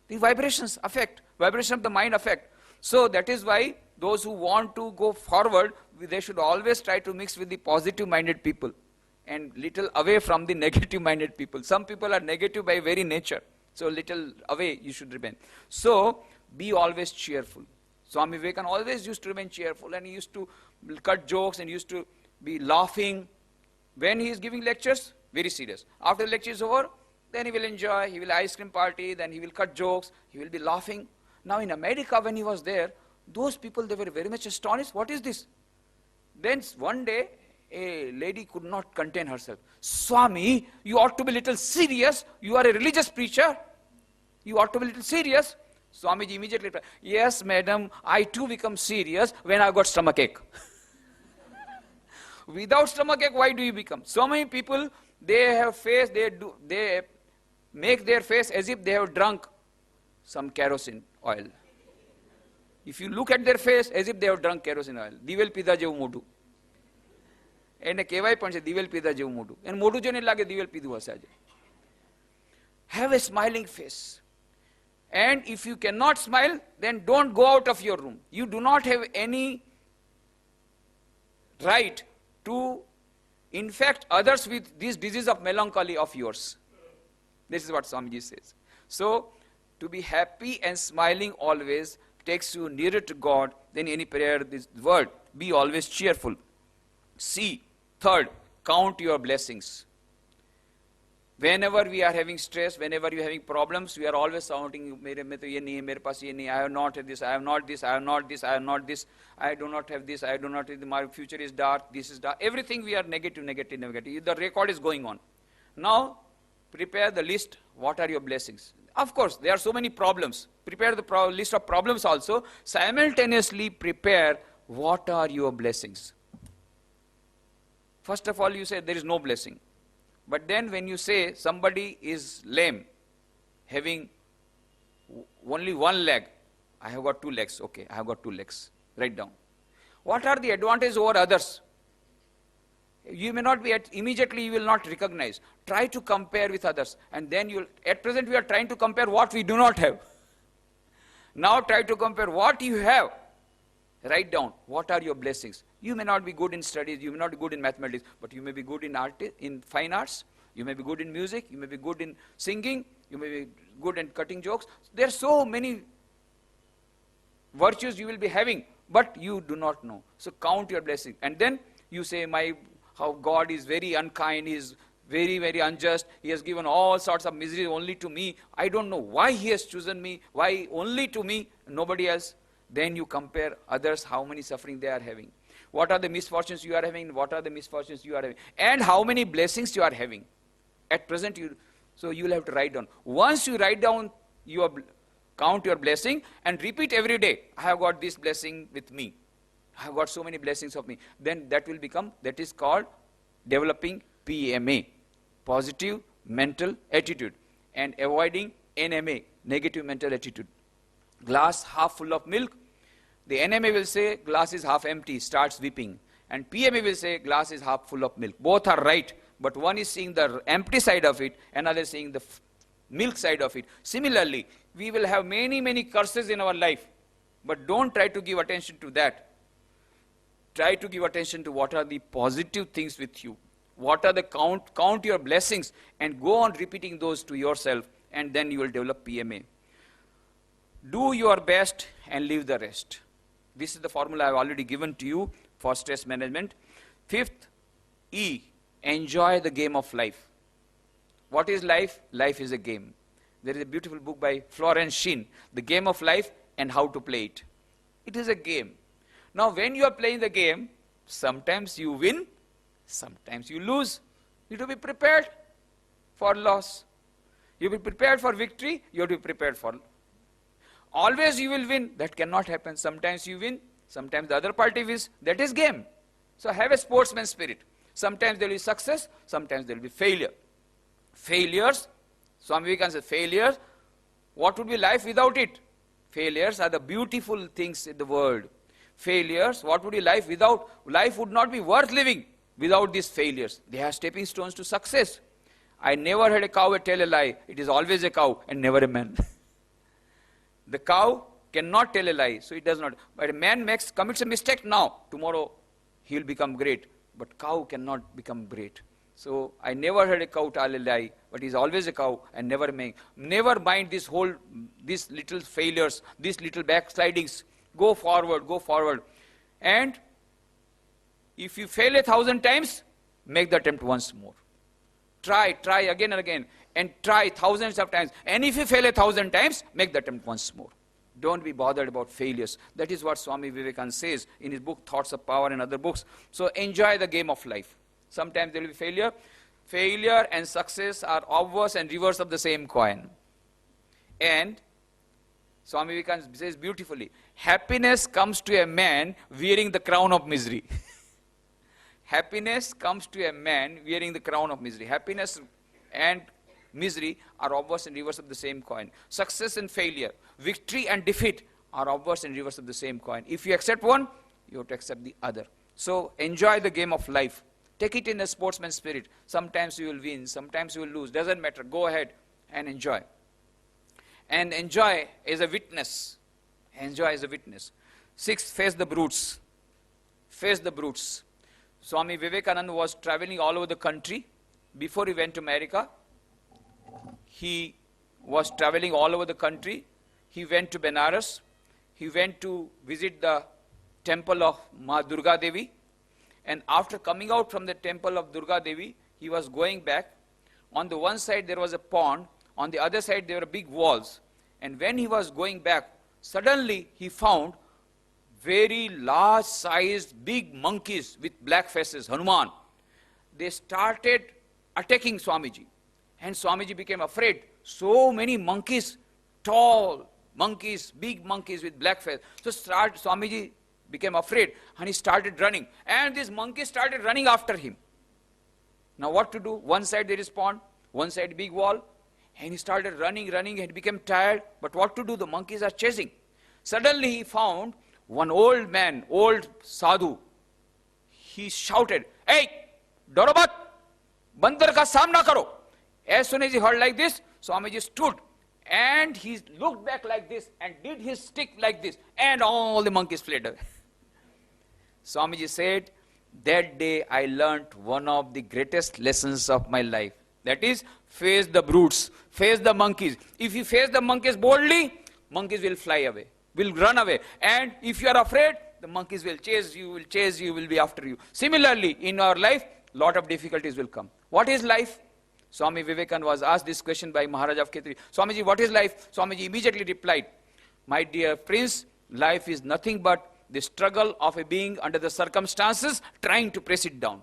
The vibrations of the mind affect. So that is why those who want to go forward, they should always try to mix with the positive-minded people and little away from the negative-minded people. Some people are negative by very nature, so little away you should remain. So be always cheerful. Swami Vivekananda always used to remain cheerful, and he used to cut jokes and used to be laughing. When he is giving lectures, very serious. After the lecture is over, then he will enjoy, he will ice cream party, then he will cut jokes, he will be laughing. Now in America, when he was there, those people, they were very much astonished. What is this? Then one day, a lady could not contain herself. Swami, you ought to be a little serious. You are a religious preacher. You ought to be a little serious. Swamiji immediately replied, yes, madam, I too become serious when I got stomachache. Without stomachache, why do you become? So many people, they have face, they make their face as if they have drunk some kerosene oil. If you look at their face, as if they have drunk kerosene oil. Divel pida jevu modu. એને કહેવાય પણ છે દિવેલ પીધા જેવું મોઢું. એને મોઢું જોઈને લાગે દિવેલ પીધું હશે આજે. Have a smiling face. And if you cannot smile, then don't go out of your room. You do not have any right to infect others with this disease of melancholy of yours. This is what Swamiji says. So, to be happy and smiling always takes you nearer to God than any prayer in this world. Be always cheerful. See, third, count your blessings. Whenever we are having stress, whenever we are having problems, we are always counting, mere mein to ye nahi hai, mere paas ye nahi, I have not this, I have not this, I have not this, I have not this, I do not have this, I do not have this, my future is dark, this is dark. Everything we are negative. The record is going on. Now, prepare the list. What are your blessings? Of course, there are so many problems. Prepare the list of problems also. Simultaneously prepare what are your blessings. First of all, you say there is no blessing. But then when you say somebody is lame, having only one leg, I have got 2 legs. Okay, I have got 2 legs. Write down. What are the advantages over others? You may not be immediately, you will not recognize. Try to compare with others. And then at present we are trying to compare what we do not have. Now try to compare what you have. Write down, what are your blessings? You may not be good in studies, you may not be good in mathematics, but you may be good in in fine arts, you may be good in music, you may be good in singing, you may be good in cutting jokes. There are so many virtues you will be having, but you do not know. So count your blessings. And then you say, how God is very unkind, He is very, very unjust. He has given all sorts of misery only to me. I don't know why He has chosen me, why only to me, nobody else. Then you compare others, how many suffering they are having. What are the misfortunes you are having? What are the misfortunes you are having? And how many blessings you are having. At present, so you will have to write down. Once you write down, count your blessing and repeat every day. I have got this blessing with me. I have got so many blessings of me. Then that is called developing PMA, positive mental attitude, and avoiding NMA, negative mental attitude. Glass half full of milk, The NMA will say glass is half empty, starts weeping. And PMA will say glass is half full of milk. Both are right, but one is seeing the empty side of it, another is seeing the milk side of it. Similarly, we will have many, many curses in our life, but don't try to give attention to that. Try to give attention to what are the positive things with you. What are the count your blessings and go on repeating those to yourself, and then you will develop PMA. Do your best and leave the rest. This is the formula I have already given to you for stress management. Fifth, E, enjoy the game of life. What is life? Life is a game. There is a beautiful book by Florence Sheen, The Game of Life and How to Play It. It is a game. Now when you are playing the game, sometimes you win, sometimes you lose. You have to be prepared for loss. You will be prepared for victory, you have to be prepared for. Always you will win, that cannot happen. Sometimes you win, sometimes the other party wins, that is game. So have a sportsman spirit. Sometimes there will be success, sometimes there will be failure. Failures, Swami Vivekananda says, failures, what would be life without it? Failures are the beautiful things in the world. Failures, what would be life without? Life would not be worth living without these failures. They are stepping stones to success. I never heard a cow tell a lie. It is always a cow and never a man. The cow cannot tell a lie, so it does not. But a man commits a mistake now. Tomorrow he will become great. But cow cannot become great. So I never heard a cow tell a lie, but he is always a cow and never mind these little failures, these little backslidings. Go forward, go forward. And if you fail 1,000 times, make the attempt once more. Try again and again, and try thousands of times. And if you fail 1,000 times, make the attempt once more. Don't be bothered about failures. That is what Swami Vivekananda says in his book, Thoughts of Power, and other books. So enjoy the game of life. Sometimes there will be failure. Failure and success are obverse and reverse of the same coin. And Swami Vivekananda says beautifully, happiness comes to a man wearing the crown of misery. Happiness comes to a man wearing the crown of misery. Happiness and misery are obverse and reverse of the same coin. Success and failure, victory and defeat are obverse and reverse of the same coin. If you accept one, you have to accept the other. So enjoy the game of life. Take it in a sportsman spirit. Sometimes you will win, sometimes you will lose. Doesn't matter. Go ahead and enjoy. And enjoy as a witness. Enjoy as a witness. 6, face the brutes. Face the brutes. Swami Vivekananda was traveling all over the country. Before he went to America, he was traveling all over the country. He went to Benares. He went to visit the temple of Ma Durga Devi. And after coming out from the temple of Durga Devi, he was going back. On the one side there was a pond. On the other side there were big walls. And when he was going back, suddenly he found very large sized big monkeys with black faces, Hanuman. They started attacking Swamiji. And Swamiji became afraid. So many monkeys, tall monkeys, big monkeys with black faces. So Swamiji became afraid and he started running. And these monkeys started running after him. Now what to do? One side there is pond, one side big wall. And he started running and he became tired. But what to do? The monkeys are chasing. Suddenly he found one old man, old sadhu. He shouted, "Hey, डरो मत, बंदर का सामना करो." As soon as he heard like this, Swamiji stood and he looked back like this and did his stick like this, and all the monkeys fled away. Swamiji said, that day I learnt one of the greatest lessons of my life. That is, face the brutes, face the monkeys. If you face the monkeys boldly, monkeys will fly away, will run away. And if you are afraid, the monkeys will chase you, will be after you. Similarly, in our life, lot of difficulties will come. What is life? Swami Vivekananda was asked this question by Maharaj of Khetri. Swamiji, what is life? Swamiji immediately replied, my dear prince, life is nothing but the struggle of a being under the circumstances trying to press it down.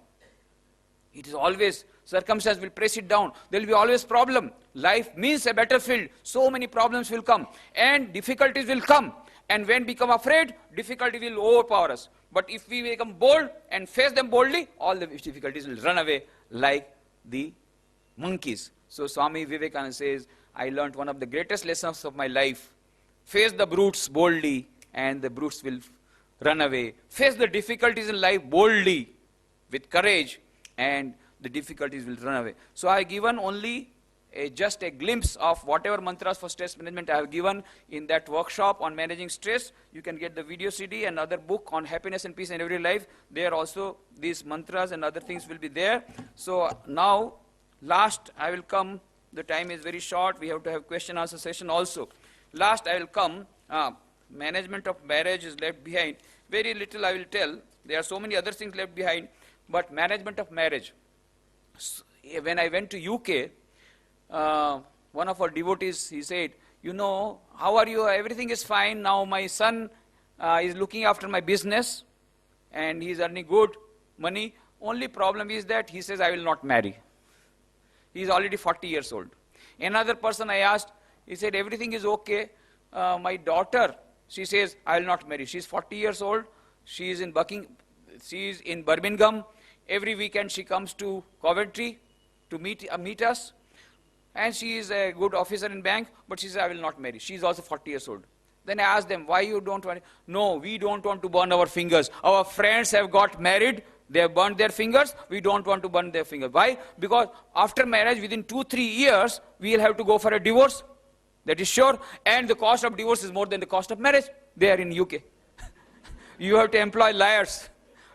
It is always, circumstance will press it down. There will be always problem. Life means a battlefield. So many problems will come and difficulties will come. And when become afraid, difficulty will overpower us. But if we become bold and face them boldly, all the difficulties will run away like the monkeys. So Swami Vivekananda says, I learnt one of the greatest lessons of my life. Face the brutes boldly and the brutes will run away. Face the difficulties in life boldly, with courage, and the difficulties will run away. So I have given only just a glimpse of whatever mantras for stress management I have given in that workshop on managing stress. You can get the video CD and other book on happiness and peace in every life. There also these mantras and other things will be there. So now, last I will come. The time is very short. We have to have question answer session also. Last I will come. Management of marriage is left behind. Very little I will tell. There are so many other things left behind. But management of marriage. When I went to UK, one of our devotees, he said, you know, how are you? Everything is fine. Now my son is looking after my business and he is earning good money. Only problem is that he says, I will not marry. He is already 40 years old. Another person I asked, he said, everything is okay. My daughter, she says, I will not marry. She is 40 years old. She is in Birmingham. Every weekend she comes to Coventry to meet us. And she is a good officer in bank, but she says, I will not marry. She is also 40 years old. Then I asked them, why you don't want to? No, we don't want to burn our fingers. Our friends have got married. They have burned their fingers. We don't want to burn their fingers. Why? Because after marriage, within 2-3 years, we will have to go for a divorce. That is sure. And the cost of divorce is more than the cost of marriage. They are in UK. You have to employ lawyers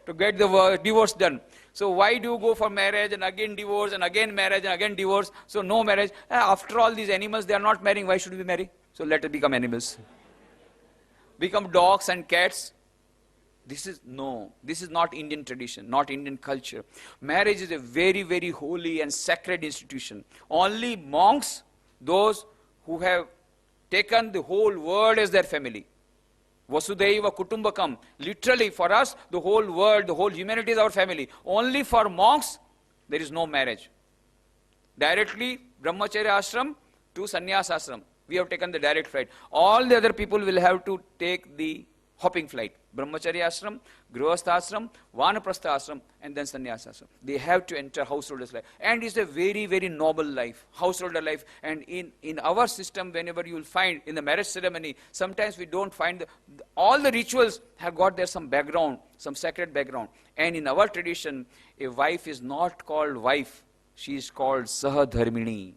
to get the divorce done. So why do you go for marriage and again divorce and again marriage and again divorce? So no marriage. After all, these animals, they are not marrying. Why should we marry? So let us become animals. Become dogs and cats. This is not Indian tradition, not Indian culture. Marriage is a very, very holy and sacred institution. Only monks, those who have taken the whole world as their family. Vasudhaiva Kutumbakam. Literally for us, the whole world, the whole humanity is our family. Only for monks, there is no marriage. Directly, Brahmacharya ashram to Sannyas ashram. We have taken the direct flight. All the other people will have to take the hopping flight. Brahmacharya ashram, Grihastha ashram, Vanaprastha ashram, and then Sannyas ashram. They have to enter householder's life. And it's a very, very noble life, householder life. And in our system, whenever you will find in the marriage ceremony, sometimes we don't find, all the rituals have got there some background, some sacred background. And in our tradition, a wife is not called wife, she is called Sahadharmini.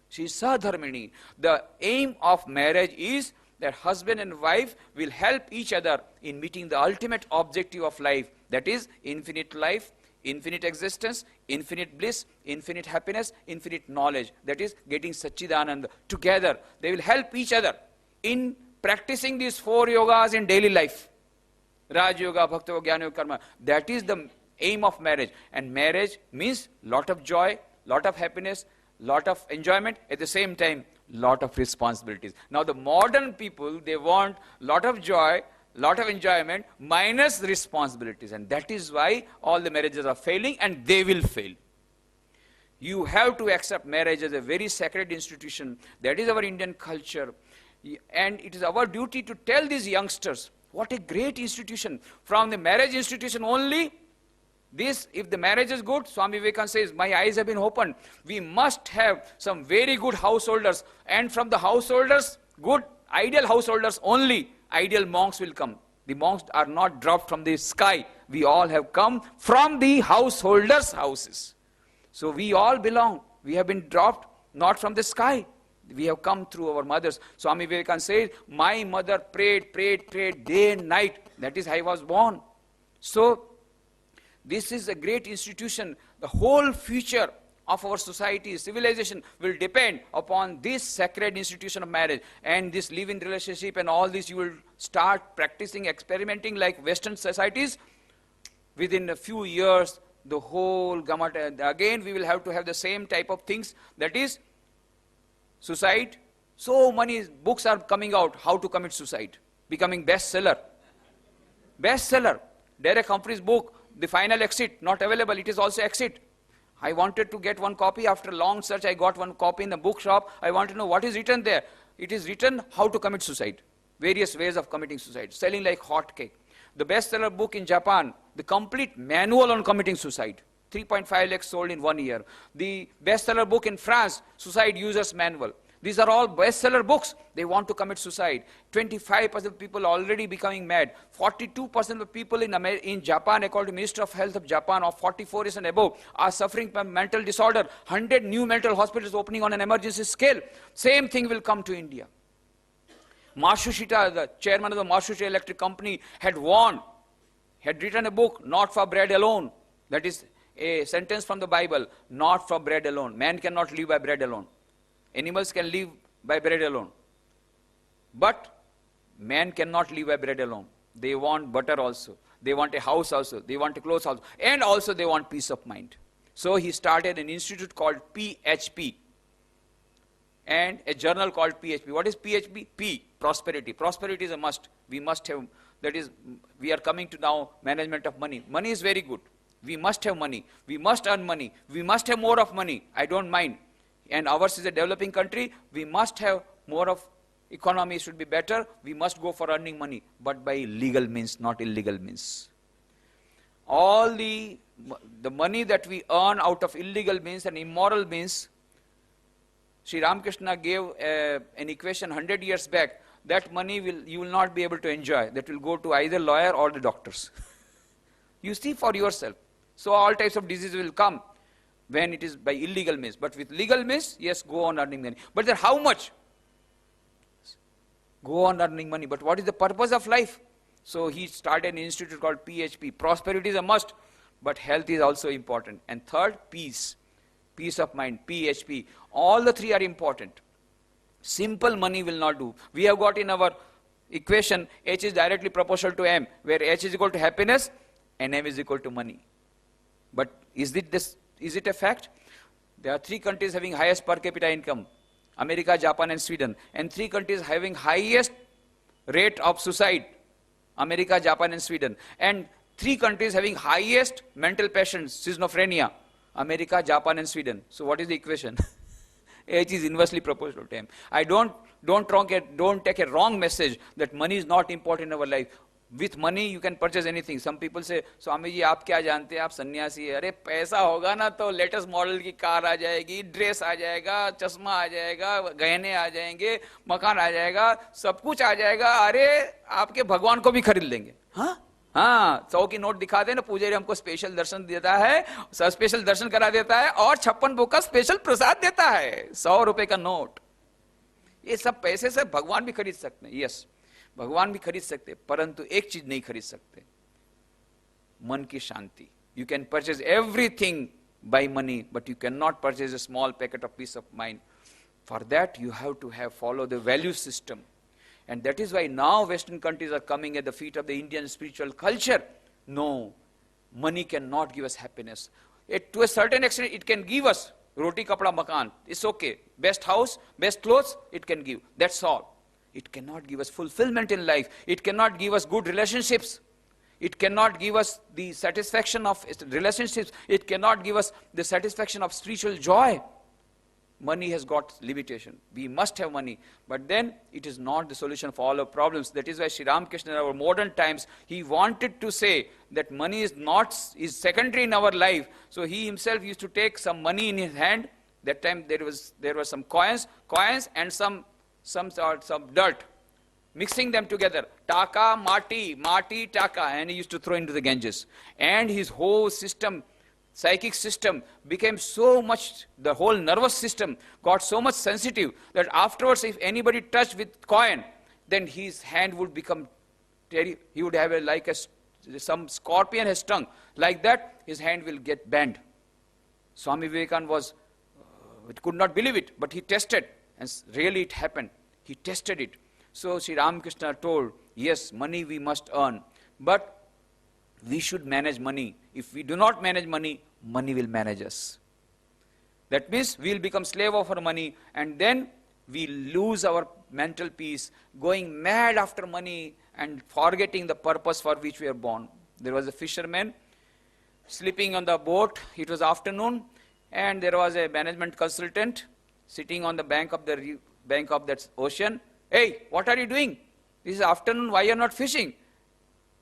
She is Sahadharmini. The aim of marriage is that husband and wife will help each other in meeting the ultimate objective of life, that is infinite life, infinite existence, infinite bliss, infinite happiness, infinite knowledge, that is getting Satchidananda. Together, they will help each other in practicing these 4 yogas in daily life. Raj Yoga, Bhakti Yoga, Jnana Yoga, Karma. That is the aim of marriage. And marriage means lot of joy, lot of happiness, lot of enjoyment, at the same time, lot of responsibilities. Now the modern people, they want lot of joy, lot of enjoyment, minus responsibilities. And that is why all the marriages are failing, and they will fail. You have to accept marriage as a very sacred institution. That is our Indian culture. And it is our duty to tell these youngsters, what a great institution. From the marriage institution only, this, if the marriage is good, Swami Vivekananda says, my eyes have been opened. We must have some very good householders. And from the householders, good, ideal householders only, ideal monks will come. The monks are not dropped from the sky. We all have come from the householders' houses. So we all belong. We have been dropped not from the sky. We have come through our mothers. Swami Vivekananda says, my mother prayed day and night. That is how I was born. So, this is a great institution. The whole future of our society, civilization, will depend upon this sacred institution of marriage. And this live-in relationship and all this, you will start practicing, experimenting like Western societies. Within a few years, the whole gamut, again we will have to have the same type of things. That is, suicide. So many books are coming out, how to commit suicide. Becoming bestseller. Bestseller. Derek Humphrey's book, The Final Exit, not available, it is also Exit. I wanted to get one copy. After long search, I got one copy in the bookshop. I want to know what is written there. It is written how to commit suicide. Various ways of committing suicide. Selling like hotcake. The bestseller book in Japan, the complete manual on committing suicide. 3.5 lakhs sold in 1 year. The bestseller book in France, Suicide Users Manual. These are all bestseller books. They want to commit suicide. 25% of people already becoming mad. 42% of people in Japan, according to Minister of Health of Japan, of 44 years and above, are suffering from mental disorder. 100 new mental hospitals opening on an emergency scale. Same thing will come to India. Matsushita, the chairman of the Matsushita Electric Company, had warned, had written a book, Not for Bread Alone. That is a sentence from the Bible, not for bread alone. Man cannot live by bread alone. Animals can live by bread alone. But man cannot live by bread alone. They want butter also. They want a house also. They want a clothes also. And also they want peace of mind. So he started an institute called PHP. And a journal called PHP. What is PHP? P, prosperity. Prosperity is a must. We must have, that is, we are coming to now management of money. Money is very good. We must have money. We must earn money. We must have more of money. I don't mind. And ours is a developing country. We must have more of economy, should be better. We must go for earning money, but by legal means, not illegal means. All the money that we earn out of illegal means and immoral means, Sri Ramakrishna gave an equation 100 years back. That money you will not be able to enjoy. That will go to either lawyer or the doctors. You see for yourself. So all types of diseases will come when it is by illegal means. But with legal means, yes, go on earning money. But then how much? Go on earning money. But what is the purpose of life? So he started an institute called PHP. Prosperity is a must, but health is also important. And third, peace. Peace of mind, PHP. All the three are important. Simple money will not do. We have got in our equation, H is directly proportional to M, where H is equal to happiness and M is equal to money. But is it a fact? There are 3 countries having highest per capita income, America, Japan and Sweden. And 3 countries having highest rate of suicide, America, Japan and Sweden. And 3 countries having highest mental patients, schizophrenia, America, Japan and Sweden. So what is the equation? H is inversely proportional to M. Don't take a wrong message that money is not important in our life. With money you can purchase anything. Some people say, Swami ji, आप क्या जानते हैं, आप सन्यासी है. अरे पैसा होगा ना तो लेटेस्ट मॉडल की कार आ जाएगी, ड्रेस आ जाएगा, चश्मा आ जाएगा, गहने आ जाएंगे, मकान आ जाएगा, सब कुछ आ जाएगा. अरे आपके भगवान को भी खरीद लेंगे. हाँ, 100 की नोट दिखा देना, पुजारी हमको स्पेशल दर्शन देता है, स्पेशल दर्शन करा देता है और 56 भोग का स्पेशल प्रसाद देता है. 100 रुपए का नोट. ये सब पैसे से भगवान भी खरीद सकते हैं. यस, भगवान भी खरीद सकते, परंतु एक चीज नहीं खरीद सकते, मन की शांति. You can purchase everything by money, but you cannot purchase a small packet of peace of mind. For that you have to follow the value system. And that is why now Western countries are coming at the feet of the Indian spiritual culture. No, money cannot give us happiness. To a certain extent it can give us roti, kapda, makan. It's okay. Best house, best clothes, it can give. That's all. It cannot give us fulfillment in life. It cannot give us good relationships. It cannot give us the satisfaction of relationships. It cannot give us the satisfaction of spiritual joy. Money has got limitation. We must have money. But then it is not the solution for all our problems. That is why Sri Ramakrishna in our modern times, he wanted to say that money is secondary in our life. So he himself used to take some money in his hand. That time there were some coins and some dirt. Mixing them together. Taka, mati, taka. And he used to throw into the Ganges. And his whole system, psychic system, became so much, the whole nervous system got so much sensitive that afterwards if anybody touched with coin, then his hand would become, he would have some scorpion has stung. Like that, his hand will get banned. Swami Vivekananda could not believe it, but he tested, and really it happened. He tested it. So Sri Ramakrishna told, yes, money we must earn, but we should manage money. If we do not manage money, money will manage us. That means we will become slave of our money, and then we lose our mental peace, going mad after money and forgetting the purpose for which we are born. There was a fisherman sleeping on the boat. It was afternoon, and there was a management consultant sitting on the bank of that ocean. Hey, what are you doing? This is afternoon, why you are not fishing?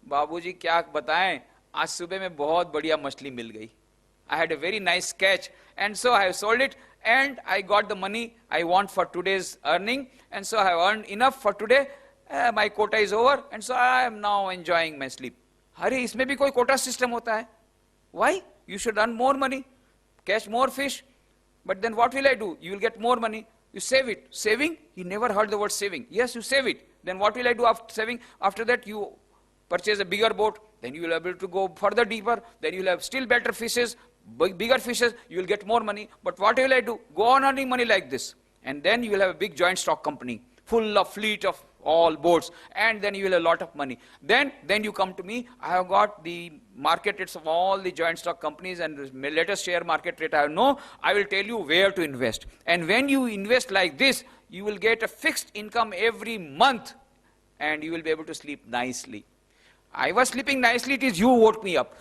बाबूजी क्या बताएं, आज सुबह में बहुत बढ़िया मछली मिल गई. I had a very nice catch, and so I have sold it, and I got the money I want for today's earning, and so I have earned enough for today, my quota is over, and so I am now enjoying my sleep. अरे इसमें भी कोई quota system होता है? Why? You should earn more money, catch more fish, but then what will I do? You will get more money. You save it. Saving? He never heard the word saving. Yes, you save it. Then what will I do after saving? After that, you purchase a bigger boat. Then you will be able to go further deeper. Then you will have still better fishes, bigger fishes. You will get more money. But what will I do? Go on earning money like this. And then you will have a big joint stock company, full of fleet of all boats. And then you will have a lot of money. Then you come to me. I have got the market rates of all the joint stock companies and latest share market rate I know. I will tell you where to invest. And when you invest like this, you will get a fixed income every month. And you will be able to sleep nicely. I was sleeping nicely, it is you who woke me up.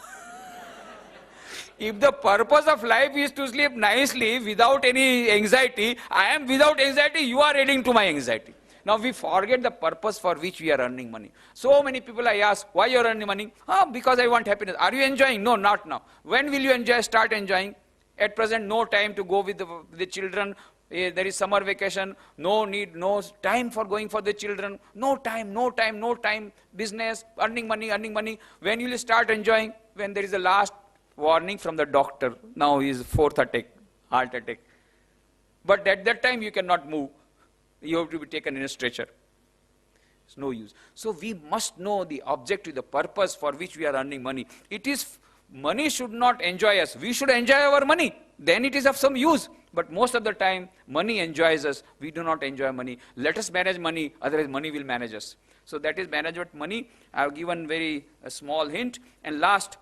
If the purpose of life is to sleep nicely without any anxiety, I am without anxiety, you are adding to my anxiety. Now we forget the purpose for which we are earning money. So many people I ask, why you are earning money? Because I want happiness. Are you enjoying? No, not now. When will you enjoy? Start enjoying. At present, no time to go with the children. There is summer vacation, no need, no time for going for the children, no time, business, earning money. When you will start enjoying? When there is a last warning from the doctor, now he is fourth attack, heart attack. But at that time you cannot move, you have to be taken in a stretcher. It's no use. So we must know the objective, the purpose for which we are earning money. It is, money should not enjoy us, we should enjoy our money, then it is of some use. But most of the time, money enjoys us. We do not enjoy money. Let us manage money, otherwise money will manage us. So that is management money. I have given a small hint. And last,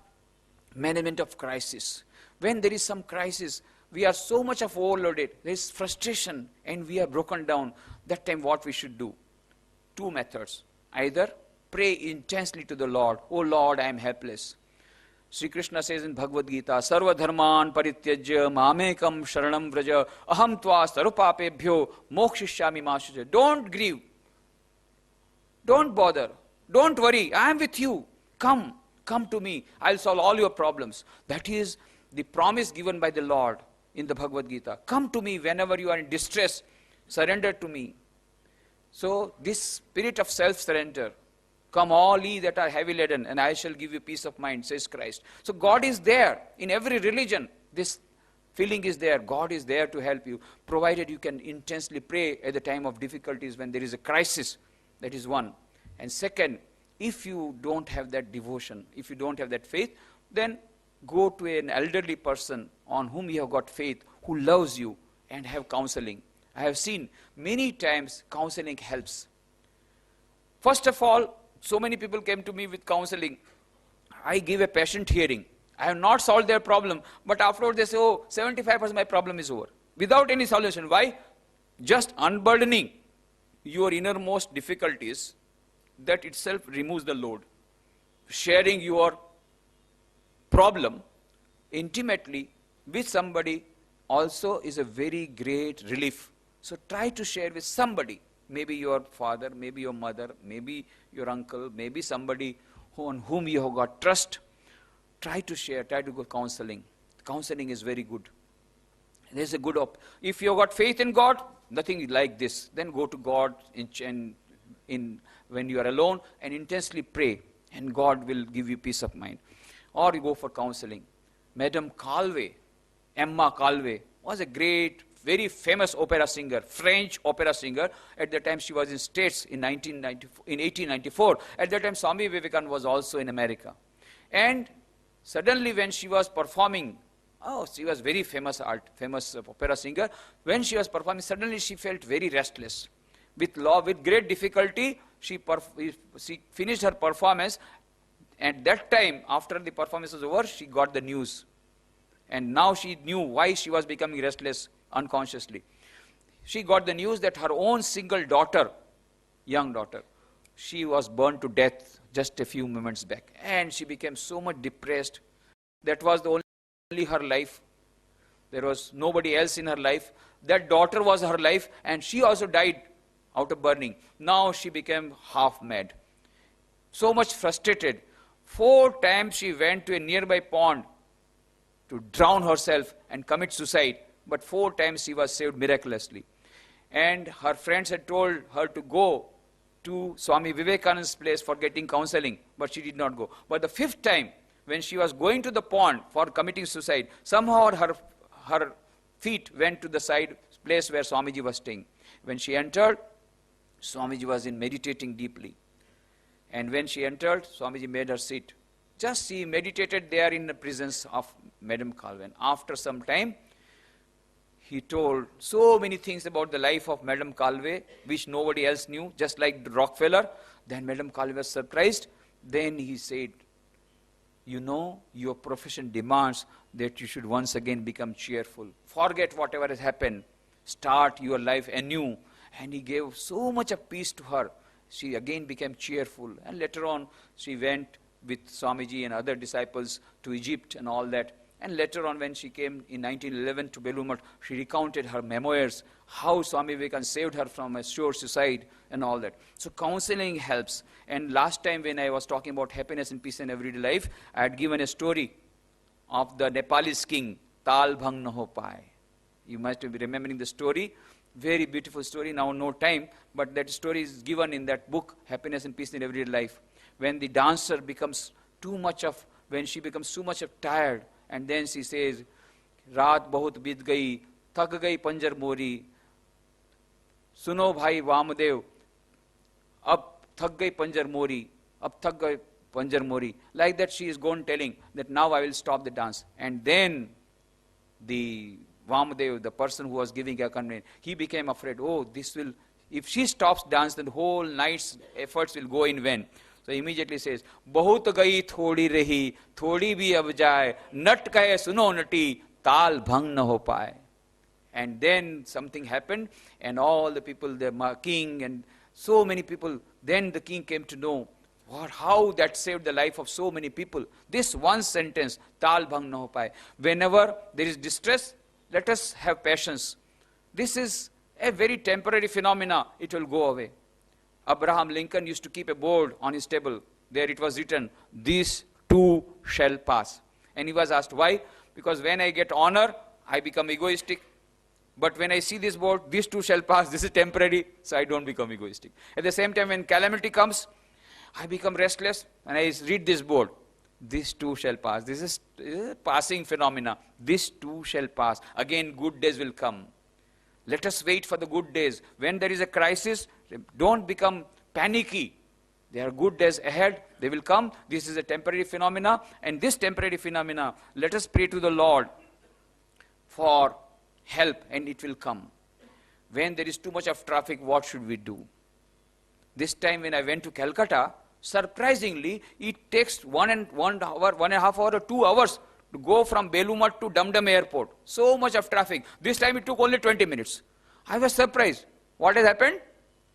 management of crisis. When there is some crisis, we are so much of overloaded. There is frustration and we are broken down. That time what we should do? Two methods. Either pray intensely to the Lord. Oh Lord, I am helpless. Sri Krishna says in Bhagavad Gita, Sarva dharman parityajya mamekam sharanam vraja aham tva sarupapebhyo mokshishyami mashuja. Don't grieve. Don't bother. Don't worry. I am with you. Come to me. I'll solve all your problems. That is the promise given by the Lord in the Bhagavad Gita. Come to me whenever you are in distress. Surrender to me. So this spirit of self-surrender, come all ye that are heavy laden, and I shall give you peace of mind, says Christ. So God is there. In every religion, this feeling is there. God is there to help you, provided you can intensely pray at the time of difficulties when there is a crisis. That is one. And second, if you don't have that devotion, if you don't have that faith, then go to an elderly person on whom you have got faith, who loves you, and have counseling. I have seen many times counseling helps. First of all, so many people came to me with counseling. I give a patient hearing. I have not solved their problem, but afterwards they say, 75% my problem is over. Without any solution. Why? Just unburdening your innermost difficulties, that itself removes the load. Sharing your problem intimately with somebody also is a very great relief. So try to share with somebody. Maybe your father, maybe your mother, maybe your uncle, maybe somebody on whom you have got trust. Try to share, try to go counseling. Counseling is very good. There's a good if you have got faith in God, nothing like this. Then go to God when you are alone and intensely pray, and God will give you peace of mind. Or you go for counseling. Madame Calvé, Emma Calvé, was a great, very famous opera singer, French opera singer. At the time she was in States in 1894. At that time Swami Vivekananda was also in America. And suddenly when she was performing, she was very famous opera singer. When she was performing, suddenly she felt very restless. With great difficulty, she finished her performance. At that time, after the performance was over, she got the news. And now she knew why she was becoming restless unconsciously. She got the news that her own single daughter, young daughter, she was burned to death just a few moments back. And she became so much depressed. That was the only her life. There was nobody else in her life. That daughter was her life, and she also died out of burning. Now she became half mad. So much frustrated. 4 times she went to a nearby pond to drown herself and commit suicide. but 4 times she was saved miraculously. And her friends had told her to go to Swami Vivekananda's place for getting counseling, but she did not go. But the 5th time, when she was going to the pond for committing suicide, somehow her feet went to the side place where Swamiji was staying. When she entered, Swamiji was meditating deeply. And when she entered, Swamiji made her sit. Just she meditated there in the presence of Madam Calvin. After some time, he told so many things about the life of Madam Calvé, which nobody else knew, just like Rockefeller. Then Madam Calvé was surprised. Then he said, you know, your profession demands that you should once again become cheerful. Forget whatever has happened. Start your life anew. And he gave so much of peace to her. She again became cheerful. And later on, she went with Swamiji and other disciples to Egypt and all that. And later on, when she came in 1911 to Belur, she recounted her memoirs, how Swami Vivekananda saved her from a sure suicide and all that. So counseling helps. And last time when I was talking about happiness and peace in everyday life, I had given a story of the Nepalese king, Tal Bhang Naho Pai. You must be remembering the story. Very beautiful story. Now no time, but that story is given in that book, Happiness and Peace in Everyday Life. When the dancer becomes too much of, when she becomes too much of tired, and then she says, Raat bahut bit gayi, thak gayi panjar mori, suno bhai Vamadev, ab thak gayi panjar mori, ab thak gayi panjar mori. Like that she is gone telling that now I will stop the dance. And then the Vamadev, the person who was giving a command, he became afraid, oh, this will, if she stops dance, then the whole night's efforts will go in vain. So immediately says, Bahut gayi thodi rahi, thodi bhi ab jaye, nat kahe suno nati, tal bhang na ho paye. And then something happened, and all the people, the king and so many people, then the king came to know how that saved the life of so many people. This one sentence, tal bhang na ho paye. Whenever there is distress, let us have patience. This is a very temporary phenomena. It will go away. Abraham Lincoln used to keep a board on his table. There it was written, "These too shall pass." And he was asked, why? Because when I get honor, I become egoistic. But when I see this board, "These too shall pass," this is temporary, so I don't become egoistic. At the same time, when calamity comes, I become restless, and I read this board. "This too shall pass." This is a passing phenomena. This too shall pass. Again, good days will come. Let us wait for the good days. When there is a crisis, don't become panicky. There are good days ahead. They will come. This is a temporary phenomena. And this temporary phenomena, let us pray to the Lord for help, and it will come. When there is too much of traffic, what should we do? This time when I went to Calcutta, surprisingly, it takes 1.5 hour or 2 hours to go from Belur to Dum Dum airport. So much of traffic. This time it took only 20 minutes. I was surprised. What has happened?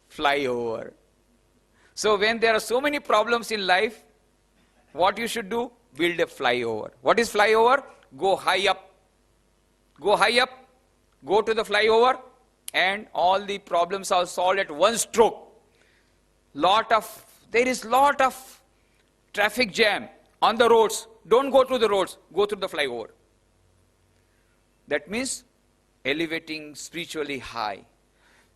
Flyover. So when there are so many problems in life, what you should do? Build a flyover. What is flyover? Go high up. Go high up. Go to the flyover, and all the problems are solved at one stroke. There is lot of traffic jam on the roads. Don't go through the roads, go through the flyover. That means elevating spiritually high.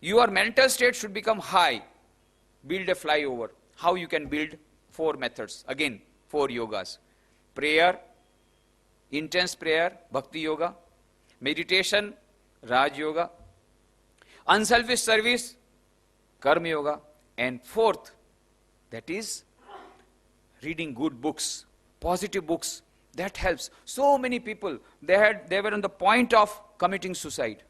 Your mental state should become high. Build a flyover. How you can build? 4 methods. Again, 4 yogas. Prayer, intense prayer, bhakti yoga. Meditation, Raj yoga. Unselfish service, karma yoga. And 4th, that is reading good books, positive books. That helps. So many people, they were on the point of committing suicide.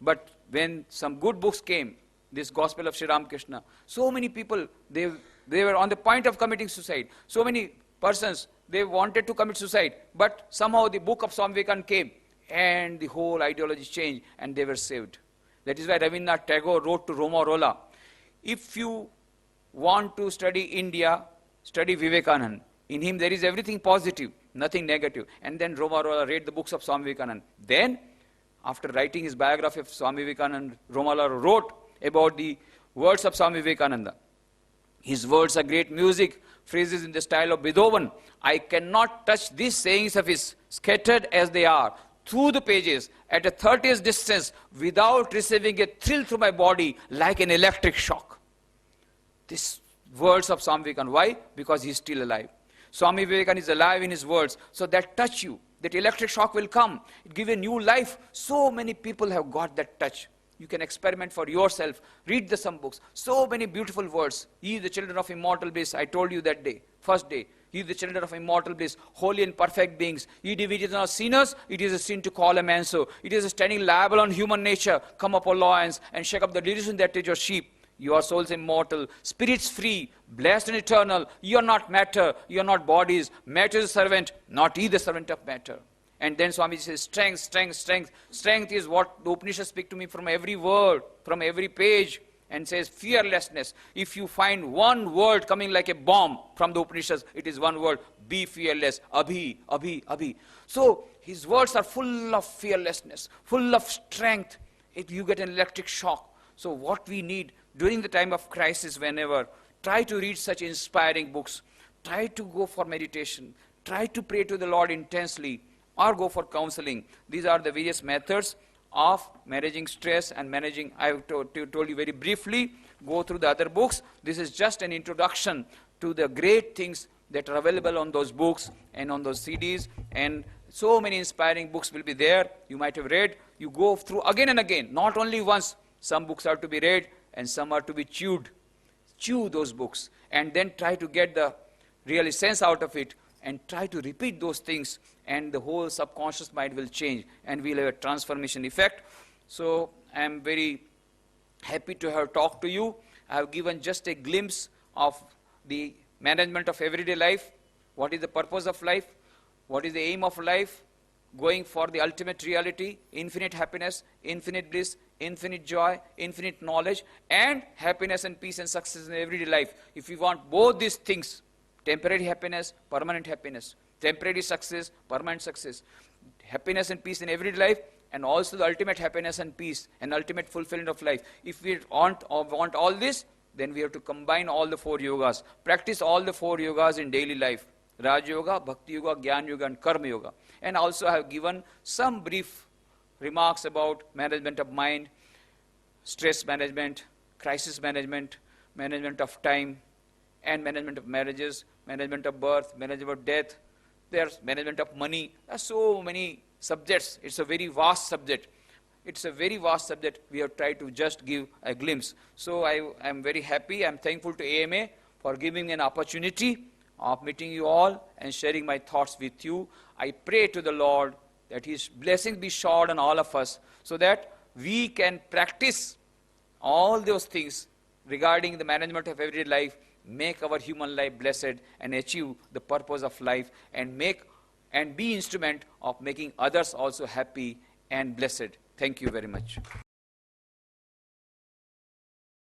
But when some good books came, this Gospel of Sri Ramakrishna, so many people, they were on the point of committing suicide. So many persons, they wanted to commit suicide, but somehow the book of Swami Vivekananda came, and the whole ideology changed, and they were saved. That is why Rabindranath Tagore wrote to Romarola, if you want to study India, study Vivekananda. In him there is everything positive, nothing negative. And then Romarola read the books of Swami Vivekananda. Then, after writing his biography of Swami Vivekananda, Romarola wrote about the words of Swami Vivekananda. His words are great music, phrases in the style of Beethoven. I cannot touch these sayings of his, scattered as they are. through the pages at a 30th distance without receiving a thrill through my body like an electric shock. This words of Swami Vivekananda. Why? Because he is still alive. Swami Vivekananda is alive in his words. So that touch you, that electric shock will come. It gives a new life. So many people have got that touch. You can experiment for yourself. Read some books. So many beautiful words. Ye the children of immortal bliss. I told you that day, first day. Ye the children of immortal bliss, holy and perfect beings. Ye divisions are sinners. It is a sin to call a man so. It is a standing liable on human nature. Come up, O lions, and shake up the delusion that is your sheep. Your souls immortal, spirits free, blessed and eternal. You are not matter, you are not bodies. Matter is a servant, not ye the servant of matter. And then Swami says, strength, strength, strength. Strength is what the Upanishads speak to me from every word, from every page. And says fearlessness. If you find one word coming like a bomb from the Upanishads, it is one word, be fearless, abhi, abhi, abhi. So his words are full of fearlessness, full of strength. You get an electric shock. So what we need during the time of crisis, whenever, try to read such inspiring books. Try to go for meditation. Try to pray to the Lord intensely, or go for counseling. These are the various methods of managing stress and managing. I have told you very briefly. Go through the other books. This is just an introduction to the great things that are available on those books and on those CDs. And so many inspiring books will be there. You might have read. You go through again and again, not only once. Some books are to be read and some are to be chewed. Chew those books and then try to get the real sense out of it and try to repeat those things, and the whole subconscious mind will change and we'll have a transformation effect. So I am very happy to have talked to you. I have given just a glimpse of the management of everyday life. What is the purpose of life? What is the aim of life? Going for the ultimate reality, infinite happiness, infinite bliss, infinite joy, infinite knowledge, and happiness and peace and success in everyday life. If we want both these things, temporary happiness, permanent happiness, temporary success, permanent success, happiness and peace in everyday life, and also the ultimate happiness and peace and ultimate fulfillment of life. If we want all this, then we have to combine all the 4 yogas, practice all the 4 yogas in daily life: Raj Yoga, Bhakti Yoga, Gyan Yoga, and Karma Yoga. And also I have given some brief remarks about management of mind, stress management, crisis management, management of time, and management of marriages, management of birth, management of death. There's management of money. There are so many subjects. It's a very vast subject. It's a very vast subject. We have tried to just give a glimpse. So I am very happy. I'm thankful to AMA for giving an opportunity of meeting you all and sharing my thoughts with you. I pray to the Lord that His blessings be showered on all of us so that we can practice all those things regarding the management of everyday life, make our human life blessed and achieve the purpose of life, and be instrument of making others also happy and blessed. Thank you very much.